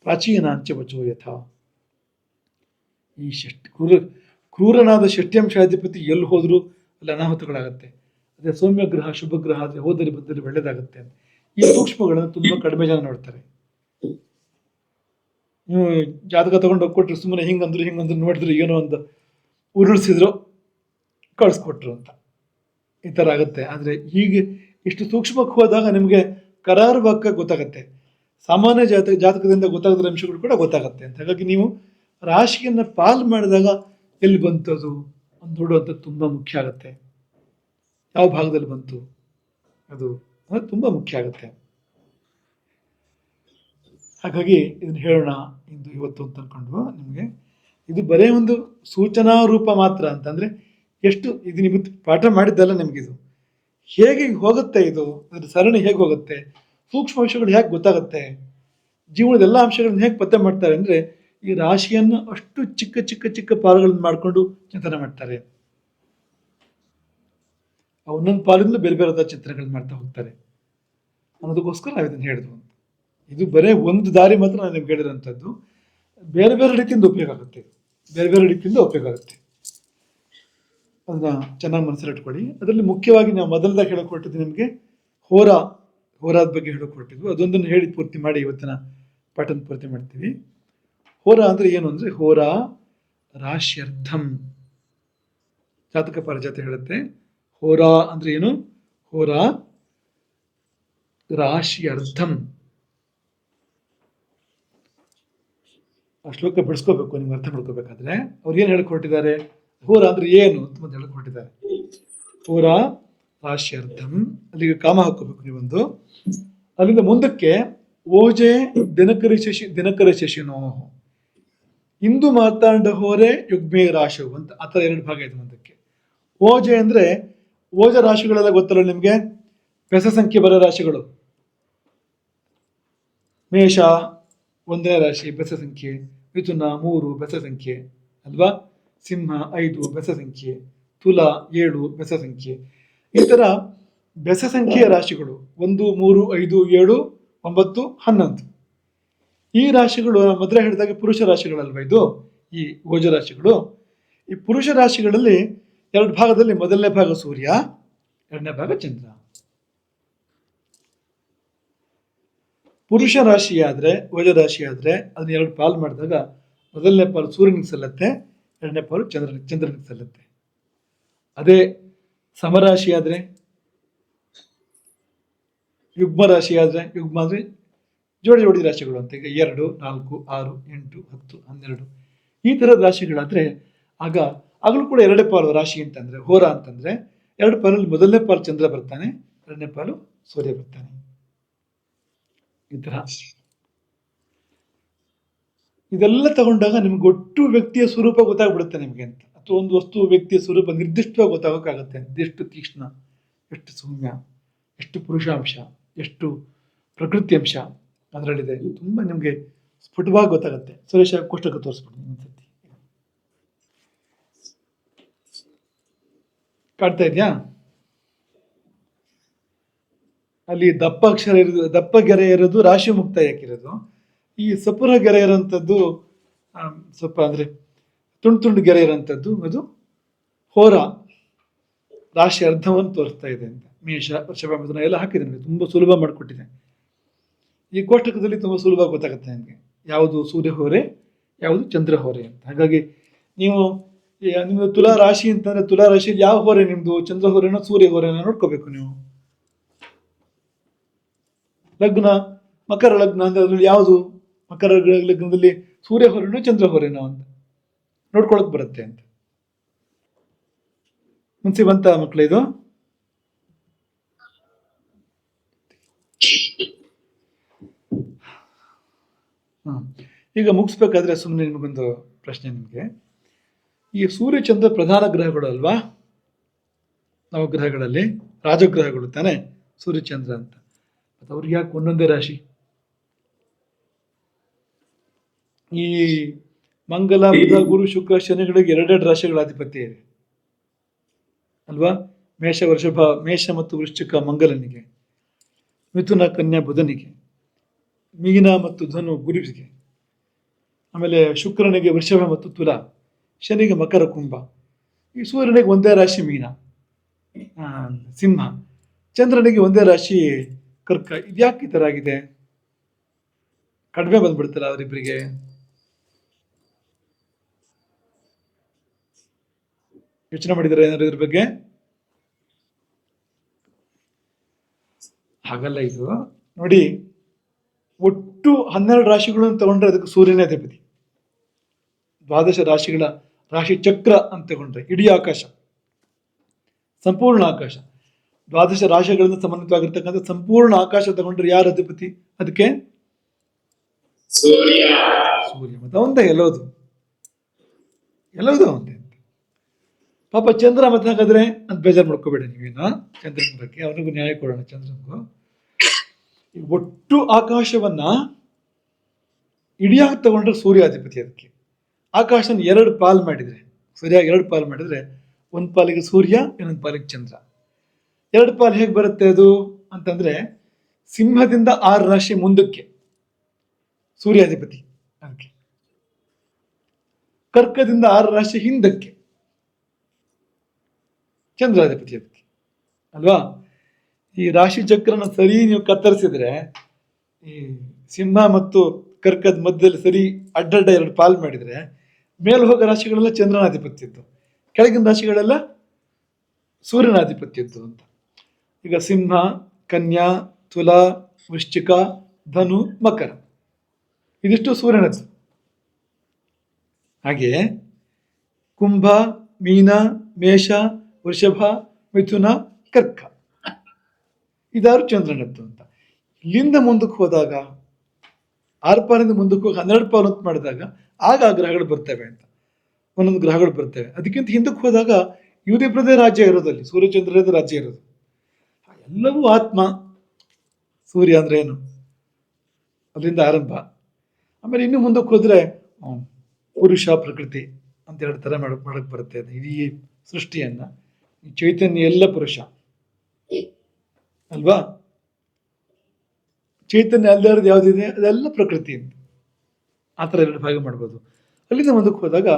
ಪ್ರಾಚೀನಾಂಚ ವಚೋ ಯಥಾ. ಈ ಕ್ರೂರನಾದ ಷಷ್ಠ್ಯಾಂಶಾಧಿಪತಿ ಎಲ್ಲಿ ಹೋದರೂ ಅಲ್ಲಿ ಅನಾಹುತಗಳಾಗತ್ತೆ. ಅದೇ ಸೌಮ್ಯಗ್ರಹ ಶುಭಗ್ರಹ ಆದರೆ ಹೋದಲ್ಲಿ ಬಂದಲ್ಲಿ ಒಳ್ಳೆಯದಾಗುತ್ತೆ ಅಂತ. ಈ ಸೂಕ್ಷ್ಮಗಳನ್ನು ತುಂಬ ಕಡಿಮೆ ಜನ ನೋಡ್ತಾರೆ. ನೀವು ಜಾತಕ ತಗೊಂಡು ಹೋಗ್ಕೊಟ್ರು ಸುಮ್ಮನೆ ಹಿಂಗಂದ್ರು ನೋಡಿದ್ರು ಏನೋ ಒಂದು ಉರುಳಿಸಿದ್ರು ಕಳಿಸ್ಕೊಟ್ರು ಅಂತ ಈ ಥರ ಆಗುತ್ತೆ. ಆದರೆ ಹೀಗೆ ಇಷ್ಟು ಸೂಕ್ಷ್ಮಕ್ಕೆ ಹೋದಾಗ ನಿಮಗೆ ಕರಾರುವಾಕ್ಯ ಗೊತ್ತಾಗತ್ತೆ. ಸಾಮಾನ್ಯ ಜಾತಕದಿಂದ ಗೊತ್ತಾಗದ ಅಂಶಗಳು ಕೂಡ ಗೊತ್ತಾಗತ್ತೆ ಅಂತ. ಹಾಗಾಗಿ ನೀವು ರಾಶಿಯನ್ನು ಪಾಲು ಮಾಡಿದಾಗ ಎಲ್ಲಿ ಬಂತು ಅದು ಒಂದು ನೋಡುವಂಥದ್ದು ತುಂಬ ಮುಖ್ಯ ಆಗುತ್ತೆ. ಯಾವ ಭಾಗದಲ್ಲಿ ಬಂತು ಅದು ತುಂಬ ಮುಖ್ಯ ಆಗುತ್ತೆ. ಹಾಗಾಗಿ ಇದನ್ನು ಹೇಳೋಣ ಇವತ್ತು ಅಂತ ಅಂದ್ಕೊಂಡು ನಿಮಗೆ. ಇದು ಬರೇ ಒಂದು ಸೂಚನಾ ರೂಪ ಮಾತ್ರ ಅಂತಂದರೆ ಎಷ್ಟು ಇದು ನೀವು ಪಾಠ ಮಾಡಿದ್ದಲ್ಲ ನಿಮಗಿದು ಹೇಗೆ ಹೋಗುತ್ತೆ, ಇದು ಅದ್ರ ಸರಣಿ ಹೇಗೆ ಹೋಗುತ್ತೆ, ಸೂಕ್ಷ್ಮ ಅಂಶಗಳು ಹೇಗೆ ಗೊತ್ತಾಗುತ್ತೆ, ಜೀವನದ ಎಲ್ಲ ಅಂಶಗಳನ್ನ ಹೇಗೆ ಪತ್ತೆ ಮಾಡ್ತಾರೆ ಅಂದರೆ ಈ ರಾಶಿಯನ್ನು ಅಷ್ಟು ಚಿಕ್ಕ ಚಿಕ್ಕ ಚಿಕ್ಕ ಪಾಲುಗಳನ್ನು ಮಾಡಿಕೊಂಡು ಚಿಂತನೆ ಮಾಡ್ತಾರೆ. ಒಂದೊಂದು ಪಾಲಿಂದಲೂ ಬೇರೆ ಬೇರೆ ಚಿಂತನೆಗಳನ್ನ ಮಾಡ್ತಾ ಹೋಗ್ತಾರೆ ಅನ್ನೋದಕ್ಕೋಸ್ಕರ ನಾವು ಇದನ್ನು ಹೇಳಿದ್ವು ಅಂತ. ಇದು ಬರೇ ಒಂದು ದಾರಿ ಮಾತ್ರ ನಾನು ನಿಮ್ಗೆ ಹೇಳಿರೋಂಥದ್ದು. ಬೇರೆ ಬೇರೆ ರೀತಿಯಿಂದ ಉಪಯೋಗ ಆಗುತ್ತೆ, ಬೇರೆ ಬೇರೆ ರೀತಿಯಿಂದ ಉಪಯೋಗ ಆಗುತ್ತೆ. ಅದನ್ನ ಚೆನ್ನಾಗಿ ಮನಸ್ಸಲ್ಲಿಟ್ಕೊಳ್ಳಿ. ಅದರಲ್ಲಿ ಮುಖ್ಯವಾಗಿ ನಾವು ಮೊದಲದಾಗ ಹೇಳಿಕೊಟ್ಟಿದ್ದು ನಿಮಗೆ ಹೋರಾದ ಬಗ್ಗೆ ಹೇಳಿಕೊಟ್ಟಿದ್ವು. ಅದೊಂದನ್ನು ಹೇಳಿ ಪೂರ್ತಿ ಮಾಡಿ ಇವತ್ತಿನ ಪಾಠನ ಪೂರ್ತಿ ಮಾಡ್ತೀವಿ. ಹೋರ ಅಂದರೆ ಏನು ಅಂದರೆ ಹೋರಾ ರಾಶ್ಯರ್ಥಂ. ಜಾತಕ ಪಾರಿಜಾತ ಹೇಳುತ್ತೆ ಹೋರಾ ಅಂದರೆ ಏನು, ಹೋರಾ ರಾಶ್ಯರ್ಥಂ. ಆ ಶ್ಲೋಕ ಬಿಡಿಸ್ಕೋಬೇಕು, ನಿಮ್ಗೆ ಅರ್ಥ ಮಾಡ್ಕೋಬೇಕಾದ್ರೆ. ಅವ್ರು ಏನು ಹೇಳ್ಕೊಟ್ಟಿದ್ದಾರೆ, ಹೋರ ಅಂದ್ರೆ ಏನು ಅಂತ ಒಂದು ಹೇಳ್ಕೊಟ್ಟಿದ್ದಾರೆ. ಹೋರ ರಾಶ್ಯರ್ಥಂ, ಅಲ್ಲಿಗೆ ಕಾಮ ಹಾಕೋಬೇಕು ನೀವೊಂದು. ಅಲ್ಲಿಂದ ಮುಂದಕ್ಕೆ ಓಜೆ ದಿನಕರ ಶಶಿನೋ ಇಂದು ಮಾತಾಂಡ ಹೋರೆ ಯುಗ್ಮೇ ರಾಶವು ಅಂತ ಆ ಥರ 2 ಭಾಗ ಇದೆ ಮುಂದಕ್ಕೆ. ಓಜೆ ಅಂದರೆ ಓಜ ರಾಶಿಗಳೆಲ್ಲ ಗೊತ್ತಲ್ಲ ನಿಮಗೆ, ಬೆಸ ಸಂಖ್ಯೆ ಬರೋ ರಾಶಿಗಳು. ಮೇಷ 1ನೇ ರಾಶಿ ಬೆಸ ಸಂಖ್ಯೆ, ಮಿಥುನ 3 ಬೆಸ ಸಂಖ್ಯೆ ಅಲ್ವಾ, ಸಿಂಹ 5 ಬೆಸ ಸಂಖ್ಯೆ, ತುಲಾ 7 ಬೆಸ ಸಂಖ್ಯೆ. ಈ ಥರ ಬೆಸ ಸಂಖ್ಯೆಯ ರಾಶಿಗಳು 1, 3, 5, 7, 9, 11. ಈ ರಾಶಿಗಳು ಮೊದಲೇ ಹೇಳಿದಾಗೆ ಪುರುಷ ರಾಶಿಗಳಲ್ವ ಇದು, ಈ ಓಜ ರಾಶಿಗಳು. ಈ ಪುರುಷ ರಾಶಿಗಳಲ್ಲಿ ಎರಡು ಭಾಗದಲ್ಲಿ ಮೊದಲನೇ ಭಾಗ ಸೂರ್ಯ, ಎರಡನೇ ಭಾಗ ಚಂದ್ರ. ಪುರುಷ ರಾಶಿ ಆದ್ರೆ, ಓಜ ರಾಶಿ ಆದ್ರೆ ಅದನ್ನ ಎರಡು ಪಾಲು ಮಾಡಿದಾಗ ಮೊದಲನೇ ಪಾಲು ಸೂರ್ಯನಿಗೆ ಸಲ್ಲತ್ತೆ, ಎರಡನೇ ಪಾಲು ಚಂದ್ರನಿಗೆ ಸಲ್ಲತ್ತೆ. ಅದೇ ಸಮರಾಶಿ ಆದ್ರೆ, ಯುಗ್ಮ ರಾಶಿ ಆದ್ರೆ, ಯುಗ್ಮ ಅಂದ್ರೆ ಜೋಡಿ ಜೋಡಿ ರಾಶಿಗಳು ಅಂತ, ಈಗ 2, 4, 6, 8, 10, 12 ಈ ತರದ ರಾಶಿಗಳಾದ್ರೆ ಆಗ ಆಗಲೂ ಕೂಡ ಎರಡೇ ಪಾಲು ರಾಶಿ ಅಂತಂದ್ರೆ, ಹೋರ ಅಂತಂದ್ರೆ ಎರಡು ಪಾಲಲ್ಲಿ ಮೊದಲನೇ ಪಾಲು ಚಂದ್ರ ಬರ್ತಾನೆ, ಎರಡನೇ ಪಾಲು ಸೂರ್ಯ ಬರ್ತಾನೆ. ಈ ತರ ಇದೆಲ್ಲ ತಗೊಂಡಾಗ ನಿಮ್ಗೆ ಒಟ್ಟು ವ್ಯಕ್ತಿಯ ಸ್ವರೂಪ ಗೊತ್ತಾಗ್ಬಿಡುತ್ತೆ ನಿಮ್ಗೆ ಅಂತ, ಅಥವಾ ಒಂದು ವಸ್ತು ವ್ಯಕ್ತಿಯ ಸ್ವರೂಪ ನಿರ್ದಿಷ್ಟವಾಗಿ ಗೊತ್ತಾಗೋಕ್ಕಾಗತ್ತೆ. ಎಷ್ಟು ತೀಕ್ಷ್ಣ, ಎಷ್ಟು ಸೌಮ್ಯ, ಎಷ್ಟು ಪುರುಷಾಂಶ, ಎಷ್ಟು ಪ್ರಕೃತಿ ಅಂಶ ಅದರಲ್ಲಿದೆ, ತುಂಬಾ ನಿಮ್ಗೆ ಸ್ಫುಟವಾಗಿ ಗೊತ್ತಾಗುತ್ತೆ. ಸುರೇಶ ಕೋಷ್ಟಕ ತೋರಿಸ್ಬಿಡಿ ಒಂದ್ಸತಿ. ಕಾಡ್ತಾ ಇದೆಯಾ? ಅಲ್ಲಿ ದಪ್ಪ ಅಕ್ಷರ ಇರೋದು, ದಪ್ಪ ಗೆರೆ ಇರೋದು ರಾಶಿ ಮುಕ್ತಾಯಕ್ಕಿರೋದು. ಈ ಸಪುರ ಗೆರೆ ಇರೋಂಥದ್ದು ಸ್ವಲ್ಪ ಅಂದ್ರೆ ತುಂಡು ತುಂಡು ಗೆರೆ ಇರೋಂಥದ್ದು ಅದು ಹೋರ, ರಾಶಿ ಅರ್ಧವನ್ನು ತೋರಿಸ್ತಾ ಇದೆ ಅಂತ. ಮೇಷ, ವೃಷಭ, ಮಿಥುನ ಎಲ್ಲ ಹಾಕಿದ್ದೇನೆ, ತುಂಬಾ ಸುಲಭ ಮಾಡಿಕೊಟ್ಟಿದೆ. ಈ ಕೋಷ್ಟಕದಲ್ಲಿ ತುಂಬಾ ಸುಲಭ ಗೊತ್ತಾಗುತ್ತೆ ನಿಮಗೆ ಯಾವುದು ಸೂರ್ಯ ಹೋರೆ, ಯಾವುದು ಚಂದ್ರ ಹೋರೆ ಅಂತ. ಹಾಗಾಗಿ ನೀವು ನಿಮ್ದು ತುಲಾ ರಾಶಿ ಅಂತಂದ್ರೆ ತುಲಾ ರಾಶಿಯಲ್ಲಿ ಯಾವ ಹೋರೆ ನಿಮ್ದು, ಚಂದ್ರ ಹೋರೆನೋ ಸೂರ್ಯ ಹೋರೆನೋ ನೋಡ್ಕೋಬೇಕು ನೀವು. ಲಗ್ನ ಮಕರ ಲಗ್ನ ಅಂದ್ರೆ ಅದ್ರಲ್ಲಿ ಯಾವುದು ಮಕರ ಲಗ್ನದಲ್ಲಿ ಸೂರ್ಯ ಹೊರೆನೋ ಚಂದ್ರ ಹೊರೆನೋ ಅಂತ ನೋಡ್ಕೊಳಕ್ ಬರುತ್ತೆ ಅಂತ. ಮುನ್ಸಿ ಬಂತ ಮಕ್ಳು ಇದು? ಈಗ ಮುಗಿಸ್ಬೇಕಾದ್ರೆ ಸುಮ್ಮನೆ ನಿಮಗೊಂದು ಪ್ರಶ್ನೆ ನಿಮಗೆ. ಈ ಸೂರ್ಯ ಚಂದ್ರ ಪ್ರಧಾನ ಗ್ರಹಗಳು ಅಲ್ವಾ ನವಗ್ರಹಗಳಲ್ಲಿ, ರಾಜಗ್ರಹಗಳು ತಾನೆ ಸೂರ್ಯ ಚಂದ್ರ ಅಂತ. ಮತ್ತು ಅವ್ರಿಗೆ ಯಾಕೆ ಒಂದೊಂದೇ ರಾಶಿ? ಈ ಮಂಗಲ, ಬುಧ, ಗುರು, ಶುಕ್ರ, ಶನಿಗಳಿಗೆ ಎರಡೆರಡು ರಾಶಿಗಳ ಆಧಿಪತ್ಯ ಇದೆ ಅಲ್ವಾ. ಮೇಷ ವೃಷಭ, ಮೇಷ ಮತ್ತು ವೃಶ್ಚಿಕ ಮಂಗಲನಿಗೆ, ಮಿಥುನ ಕನ್ಯಾ ಬುಧನಿಗೆ, ಮೀನ ಮತ್ತು ಧನು ಗುರುವಿಗೆ, ಆಮೇಲೆ ಶುಕ್ರನಿಗೆ ವೃಷಭ ಮತ್ತು ತುಲಾ, ಶನಿಗೆ ಮಕರ ಕುಂಭ. ಈ ಸೂರ್ಯನಿಗೆ ಒಂದೇ ರಾಶಿ ಮೀನ ಸಿಂಹ, ಚಂದ್ರನಿಗೆ ಒಂದೇ ರಾಶಿ ಕರ್ಕ. ಇದ್ಯಾಕೆ ಈ ತರ ಆಗಿದೆ? ಕಡಿಮೆ ಬಂದ್ಬಿಡ್ತಲ್ಲ ಅವರಿಬ್ಬರಿಗೆ. ಯೋಚನೆ ಮಾಡಿದಾರೆ ಏನಾದ್ರು ಇದ್ರ ಬಗ್ಗೆ? ಹಾಗಲ್ಲ ಇದು ನೋಡಿ, ಒಟ್ಟು 12 ರಾಶಿಗಳನ್ನು ತಗೊಂಡ್ರೆ ಅದಕ್ಕೆ ಸೂರ್ಯನೇ ಅಧಿಪತಿ. 12 ರಾಶಿಗಳ ರಾಶಿ ಚಕ್ರ ಅಂತ ತಗೊಂಡ್ರೆ ಇಡೀ ಆಕಾಶ, ಸಂಪೂರ್ಣ ಆಕಾಶ, 12 ರಾಶಿಗಳಿಂದ ಸಂಬಂಧಿತವಾಗಿರ್ತಕ್ಕಂಥ ಸಂಪೂರ್ಣ ಆಕಾಶ ತಗೊಂಡ್ರೆ ಯಾರು ಅಧಿಪತಿ ಅದಕ್ಕೆ? ಸೂರ್ಯ. ಸೂರ್ಯ. ಮತ್ತೆ ಅವಂದೇ ಎಲ್ಲೋದು ಅವಂದೇ ಅಂತ. ಪಾಪ ಚಂದ್ರ ಮತ್ತೆ ಹಾಗಾದ್ರೆ ಅಂತ ಬೇಜಾರು ಮಾಡ್ಕೋಬೇಡಿ ನೀವೇನು ಚಂದ್ರನ ಬಗ್ಗೆ, ಅವನಿಗೂ ನ್ಯಾಯ ಕೊಡೋಣ ಚಂದ್ರನಿಗೂ. ಒಟ್ಟು ಆಕಾಶವನ್ನ ಇಡಿಯಾಗಿ ತಗೊಂಡ್ರೆ ಸೂರ್ಯ ಅಧಿಪತಿ ಅದಕ್ಕೆ. ಆಕಾಶನ 2 ಪಾಲು ಮಾಡಿದ್ರೆ, ಸರಿಯಾಗಿ 2 ಪಾಲು ಮಾಡಿದ್ರೆ ಒಂದು ಪಾಲಿಗೆ ಸೂರ್ಯ, ಇನ್ನೊಂದು ಪಾಲಿಗೆ ಚಂದ್ರ. 2 ಪಾಲು ಹೇಗೆ ಬರುತ್ತೆ ಅದು ಅಂತಂದ್ರೆ, ಸಿಂಹದಿಂದ 6 ರಾಶಿ ಮುಂದಕ್ಕೆ ಸೂರ್ಯ ಅಧಿಪತಿ ಅದಕ್ಕೆ, ಕರ್ಕದಿಂದ 6 ರಾಶಿ ಹಿಂದಕ್ಕೆ ಚಂದ್ರಾಧಿಪತಿ ಅದಕ್ಕೆ ಅಲ್ವಾ. ಈ ರಾಶಿ ಚಕ್ರನ ಸರಿ ನೀವು ಕತ್ತರಿಸಿದ್ರೆ, ಈ ಸಿಂಹ ಮತ್ತು ಕರ್ಕದ ಮಧ್ಯದಲ್ಲಿ ಸರಿ ಅಡ್ಡಡ್ಡ 2 ಪಾಲು ಮಾಡಿದ್ರೆ ಮೇಲೆ ಹೋಗೋ ರಾಶಿಗಳೆಲ್ಲ ಚಂದ್ರನ ಆಧಿಪತ್ಯದ್ದು, ಕೆಳಗಿನ ರಾಶಿಗಳೆಲ್ಲ ಸೂರ್ಯನ ಆಧಿಪತ್ಯದ್ದು ಅಂತ. ಈಗ ಸಿಂಹ, ಕನ್ಯಾ, ತುಲಾ, ವೃಶ್ಚಿಕ, ಧನು, ಮಕರ ಇದಿಷ್ಟು ಸೂರ್ಯನದ್ದು. ಹಾಗೆ ಕುಂಭ, ಮೀನ, ಮೇಷ, ವೃಷಭ, ಮಿಥುನ, ಕರ್ಕ ಇದಾರು ಚಂದ್ರನದ್ದು ಅಂತ. ಇಲ್ಲಿಂದ ಮುಂದಕ್ಕೆ ಹೋದಾಗ 6 ಪಾಲಿಂದ ಮುಂದಕ್ಕೆ ಹೋಗಿ 12 ಪಾಲು ಅಂತ ಮಾಡಿದಾಗ ಆಗ ಆ ಗ್ರಹಗಳು ಬರ್ತವೆ ಅಂತ, ಒಂದೊಂದು ಗ್ರಹಗಳು ಬರ್ತವೆ. ಅದಕ್ಕಿಂತ ಹಿಂದಕ್ಕೆ ಹೋದಾಗ ಇವರಿಬ್ಬರದೇ ರಾಜ್ಯ ಇರೋದಲ್ಲಿ, ಸೂರ್ಯಚಂದ್ರದೇ ರಾಜ್ಯ ಇರೋದು. ಎಲ್ಲವೂ ಆತ್ಮ. ಸೂರ್ಯ ಅಂದ್ರೆ ಏನು, ಅದರಿಂದ ಆರಂಭ. ಆಮೇಲೆ ಇನ್ನು ಮುಂದಕ್ಕೆ ಹೋದ್ರೆ ಪುರುಷ ಪ್ರಕೃತಿ ಅಂತ 2 ತರ ಮಾಡಕ್ ಬರುತ್ತೆ. ಇಡೀ ಸೃಷ್ಟಿಯನ್ನ ಚೈತನ್ಯ ಎಲ್ಲ ಪುರುಷ ಅಲ್ವಾ. ಚೈತನ್ಯ ಅಲ್ಲದೆ ಇರೋದು ಯಾವುದಿದೆ ಅದೆಲ್ಲ ಪ್ರಕೃತಿ ಅಂತ. ಆ ಥರ ಎರಡು ಭಾಗ ಮಾಡ್ಬೋದು. ಅಲ್ಲಿಂದ ಮುಂದಕ್ಕೆ ಹೋದಾಗ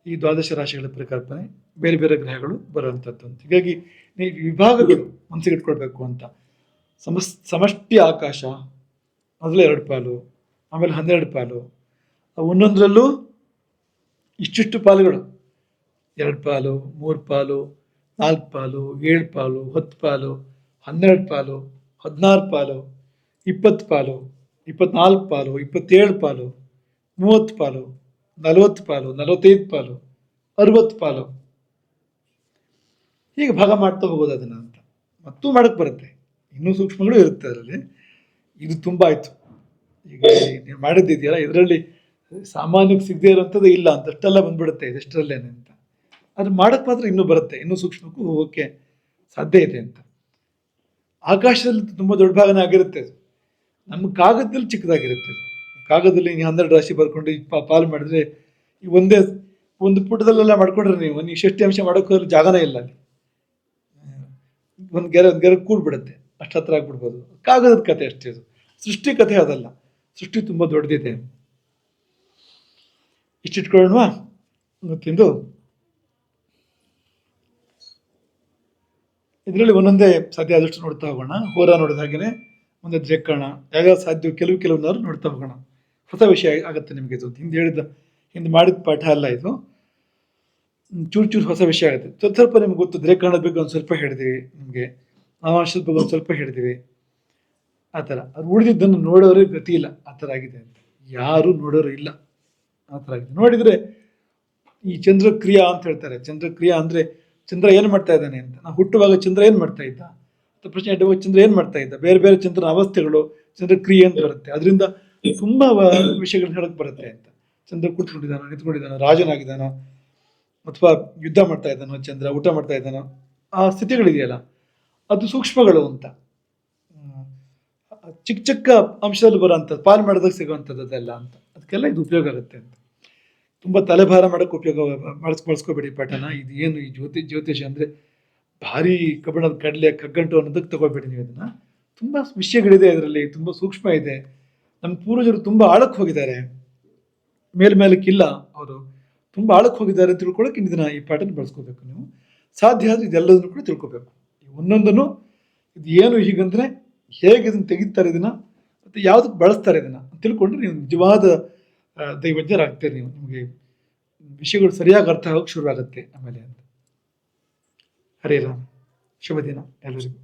ಈ ದ್ವಾದಶ ರಾಶಿಗಳ ಪರಿಕಲ್ಪನೆ, ಬೇರೆ ಬೇರೆ ಗ್ರಹಗಳು ಬರುವಂಥದ್ದು ಅಂತ. ಹೀಗಾಗಿ ನೀವು ವಿಭಾಗಗಳು ಮನಸ್ಸಿಗೆ ಇಟ್ಕೊಳ್ಬೇಕು ಅಂತ. ಸಮಷ್ಟಿ ಆಕಾಶ ಮೊದಲು 2 ಪಾಲು, ಆಮೇಲೆ 12 ಪಾಲು, ಒಂದೊಂದರಲ್ಲೂ ಇಷ್ಟಿಷ್ಟು ಪಾಲುಗಳು, 2 ಪಾಲು, 3 ಪಾಲು, 4 ಪಾಲು, 7 ಪಾಲು, 10 ಪಾಲು, 12 ಪಾಲು, 16 ಪಾಲು, 20 ಪಾಲು, 24 ಪಾಲು, 27 ಪಾಲು, 30 ಪಾಲು, 40 ಪಾಲು, 45 ಪಾಲು, 60 ಪಾಲು, ಹೀಗೆ ಭಾಗ ಮಾಡ್ತಾ ಹೋಗೋದು ಅದನ್ನ ಅಂತ. ಮತ್ತೂ ಮಾಡಕ್ಕೆ ಬರುತ್ತೆ, ಇನ್ನೂ ಸೂಕ್ಷ್ಮಗಳು ಇರುತ್ತೆ ಅದರಲ್ಲಿ. ಇದು ತುಂಬ ಆಯಿತು. ಈಗ ನೀವು ಮಾಡಿದ್ದಿದೆಯಲ್ಲ, ಇದರಲ್ಲಿ ಸಾಮಾನ್ಯಕ್ಕೆ ಸಿಗದೇ ಇರೋಂಥದ್ದು ಇಲ್ಲ ಅಂತ ಅಷ್ಟೆಲ್ಲ ಬಂದ್ಬಿಡುತ್ತೆ ಇದೆಷ್ಟರಲ್ಲೇನೆ ಅಂತ. ಅದು ಮಾಡಕ್ಕೆ ಮಾತ್ರ ಇನ್ನೂ ಬರುತ್ತೆ, ಇನ್ನೂ ಸೂಕ್ಷ್ಮಕ್ಕೂ ಹೋಗೋಕ್ಕೆ ಸಾಧ್ಯ ಇದೆ ಅಂತ. ಆಕಾಶದಲ್ಲಿ ತುಂಬ ದೊಡ್ಡ ಭಾಗನೇ ಆಗಿರುತ್ತೆ ಅದು. ನಮ್ಮ ಕಾಗದದಲ್ಲಿ ಚಿಕ್ಕದಾಗಿರುತ್ತೆ ಅದು. ಕಾಗದದಲ್ಲಿ ನೀವು 12 ರಾಶಿ ಬರ್ಕೊಂಡು ಪಾಲು ಮಾಡಿದ್ರೆ ಈ ಒಂದು ಪುಟದಲ್ಲೆಲ್ಲ ಮಾಡ್ಕೊಂಡ್ರೆ ನೀವು ಷಷ್ಠಿ ಅಂಶ ಮಾಡೋಕೆ ಹೋದ್ರೆ ಜಾಗನೇ ಇಲ್ಲ ಅಲ್ಲಿ. ಒಂದು ಗೆರೆ ಕೂಡ್ಬಿಡುತ್ತೆ, ಅಷ್ಟು ಹತ್ರ ಆಗ್ಬಿಡ್ಬೋದು. ಕಾಗದದ ಕತೆ ಅಷ್ಟೇ ಅದು. ಸೃಷ್ಟಿ ಕಥೆ ಅದಲ್ಲ. ಸೃಷ್ಟಿ ತುಂಬ ದೊಡ್ಡದಿದೆ. ಇಷ್ಟಿಟ್ಕೊಳ್ಳೋಣವಾ ಗೊತ್ತಿಂದು. ಇದರಲ್ಲಿ ಒಂದೊಂದೇ ಸಾಧ್ಯ ಆದಷ್ಟು ನೋಡ್ತಾ ಹೋಗೋಣ. ಹೋರ ನೋಡಿದ ಹಾಗೆಯೇ ಮುಂದೆ ದ್ರೇಕಣ ಯಾವ್ಯಾವ ಸಾಧ್ಯ ಕೆಲವನ್ನಾರು ನೋಡ್ತಾ ಹೋಗೋಣ. ಹೊಸ ವಿಷಯ ಆಗುತ್ತೆ ನಿಮಗೆ ಇದು. ಹಿಂದೆ ಮಾಡಿದ ಪಾಠ ಅಲ್ಲ ಇದು. ಚೂರು ಹೊಸ ವಿಷಯ ಆಗುತ್ತೆ. ಸ್ವಲ್ಪ ನಿಮ್ಗೆ ಗೊತ್ತು. ದ್ರೇಕರಣದ ಬಗ್ಗೆ ಒಂದು ಸ್ವಲ್ಪ ಹೇಳಿದ್ವಿ, ನಿಮಗೆ ನವಾಂಶದ ಬಗ್ಗೆ ಒಂದು ಸ್ವಲ್ಪ ಹೇಳಿದ್ವಿ. ಆ ಥರ ಅದು ಉಳಿದಿದ್ದನ್ನು ನೋಡೋರಿಗೆ ಗತಿ ಇಲ್ಲ, ಆ ಥರ ಆಗಿದೆ ಅಂತ. ಯಾರು ನೋಡೋರು ಇಲ್ಲ, ಆ ಥರ ಆಗಿದೆ. ನೋಡಿದರೆ ಈ ಚಂದ್ರಕ್ರಿಯಾ ಅಂತ ಹೇಳ್ತಾರೆ. ಚಂದ್ರಕ್ರಿಯಾ ಅಂದರೆ ಚಂದ್ರ ಏನು ಮಾಡ್ತಾ ಇದ್ದಾನೆ ಅಂತ. ನಾವು ಹುಟ್ಟುವಾಗ ಚಂದ್ರ ಏನು ಮಾಡ್ತಾ ಇದ್ದ ಅಂತ ಪ್ರಶ್ನೆ ಇಡುವಾಗ ಚಂದ್ರ ಏನು ಮಾಡ್ತಾ ಇದ್ದ, ಬೇರೆ ಬೇರೆ ಚಂದ್ರನ ಅವಸ್ಥೆಗಳು, ಚಂದ್ರಕ್ರಿಯೆ ಅಂತ ಬರುತ್ತೆ. ಅದರಿಂದ ತುಂಬ ವಿಷಯಗಳನ್ನ ಹೇಳಕ್ಕೆ ಬರುತ್ತೆ ಅಂತ. ಚಂದ್ರ ಕೂತ್ಕೊಂಡಿದ್ದಾನೋ, ನಿಂತ್ಕೊಂಡಿದ್ದಾನೋ, ರಾಜನಾಗಿದ್ದಾನೋ, ಅಥವಾ ಯುದ್ಧ ಮಾಡ್ತಾ ಇದ್ದಾನೋ, ಚಂದ್ರ ಊಟ ಮಾಡ್ತಾ ಇದ್ದಾನೋ, ಆ ಸ್ಥಿತಿಗಳಿದೆಯಲ್ಲ ಅದು ಸೂಕ್ಷ್ಮಗಳು ಅಂತ. ಚಿಕ್ಕ ಚಿಕ್ಕ ಅಂಶದಲ್ಲಿ ಬರೋಂಥದ್ದು, ಪಾಲು ಮಾಡಿದಾಗ ಸಿಗುವಂಥದ್ದು ಅದೆಲ್ಲ ಅಂತ. ಅದಕ್ಕೆಲ್ಲ ಇದು ಉಪಯೋಗ ಆಗುತ್ತೆ ಅಂತ. ತುಂಬ ತಲೆಭಾರ ಮಾಡೋಕ್ಕೆ ಉಪಯೋಗ ಬಳಸ್ಕೋಬೇಡಿ ಪಾಠನ. ಇದು ಏನು ಈ ಜ್ಯೋತಿಷ ಅಂದರೆ ಭಾರಿ ಕಬ್ಬಣದ ಕಡಲೆ ಕಗ್ಗಂಟು ಅನ್ನೋದಕ್ಕೆ ತಗೋಬೇಡಿ ನೀವು ಇದನ್ನು. ತುಂಬ ವಿಷಯಗಳಿದೆ ಇದರಲ್ಲಿ, ತುಂಬ ಸೂಕ್ಷ್ಮ ಇದೆ. ನಮ್ಮ ಪೂರ್ವಜರು ತುಂಬ ಆಳಕ್ಕೆ ಹೋಗಿದ್ದಾರೆ, ಮೇಲ್ಮೇಲಕ್ಕಿಲ್ಲ. ಅವರು ತುಂಬ ಆಳಕ್ಕೆ ಹೋಗಿದ್ದಾರೆ ಅಂತ ತಿಳ್ಕೊಳ್ಳೋಕೆ ಈ ಪಾಠನ ಬಳಸ್ಕೋಬೇಕು ನೀವು. ಸಾಧ್ಯ ಆದರೆ ಇದೆಲ್ಲದನ್ನು ಕೂಡ ತಿಳ್ಕೊಬೇಕು. ಒಂದೊಂದನ್ನು ಇದು ಏನು ಹೀಗಂದರೆ ಹೇಗೆ ಇದನ್ನು ತೆಗಿತಾರೆ ಇದನ್ನು, ಮತ್ತು ಯಾವುದಕ್ಕೆ ಬಳಸ್ತಾರೆ ಇದನ್ನು ತಿಳ್ಕೊಂಡ್ರೆ ನೀವು ನಿಜವಾದ ದೈವಜ್ಞರಾಗ್ತೀರಿ. ನೀವು ನಿಮಗೆ ವಿಷಯಗಳು ಸರಿಯಾಗಿ ಅರ್ಥ ಆಗೋಕ್ಕೆ ಶುರುವಾಗುತ್ತೆ ಆಮೇಲೆ ಅಂತ. ಹರೇ ರಾಮ್. ಶುಭ ದಿನ ಎಲ್ಲರಿಗೂ.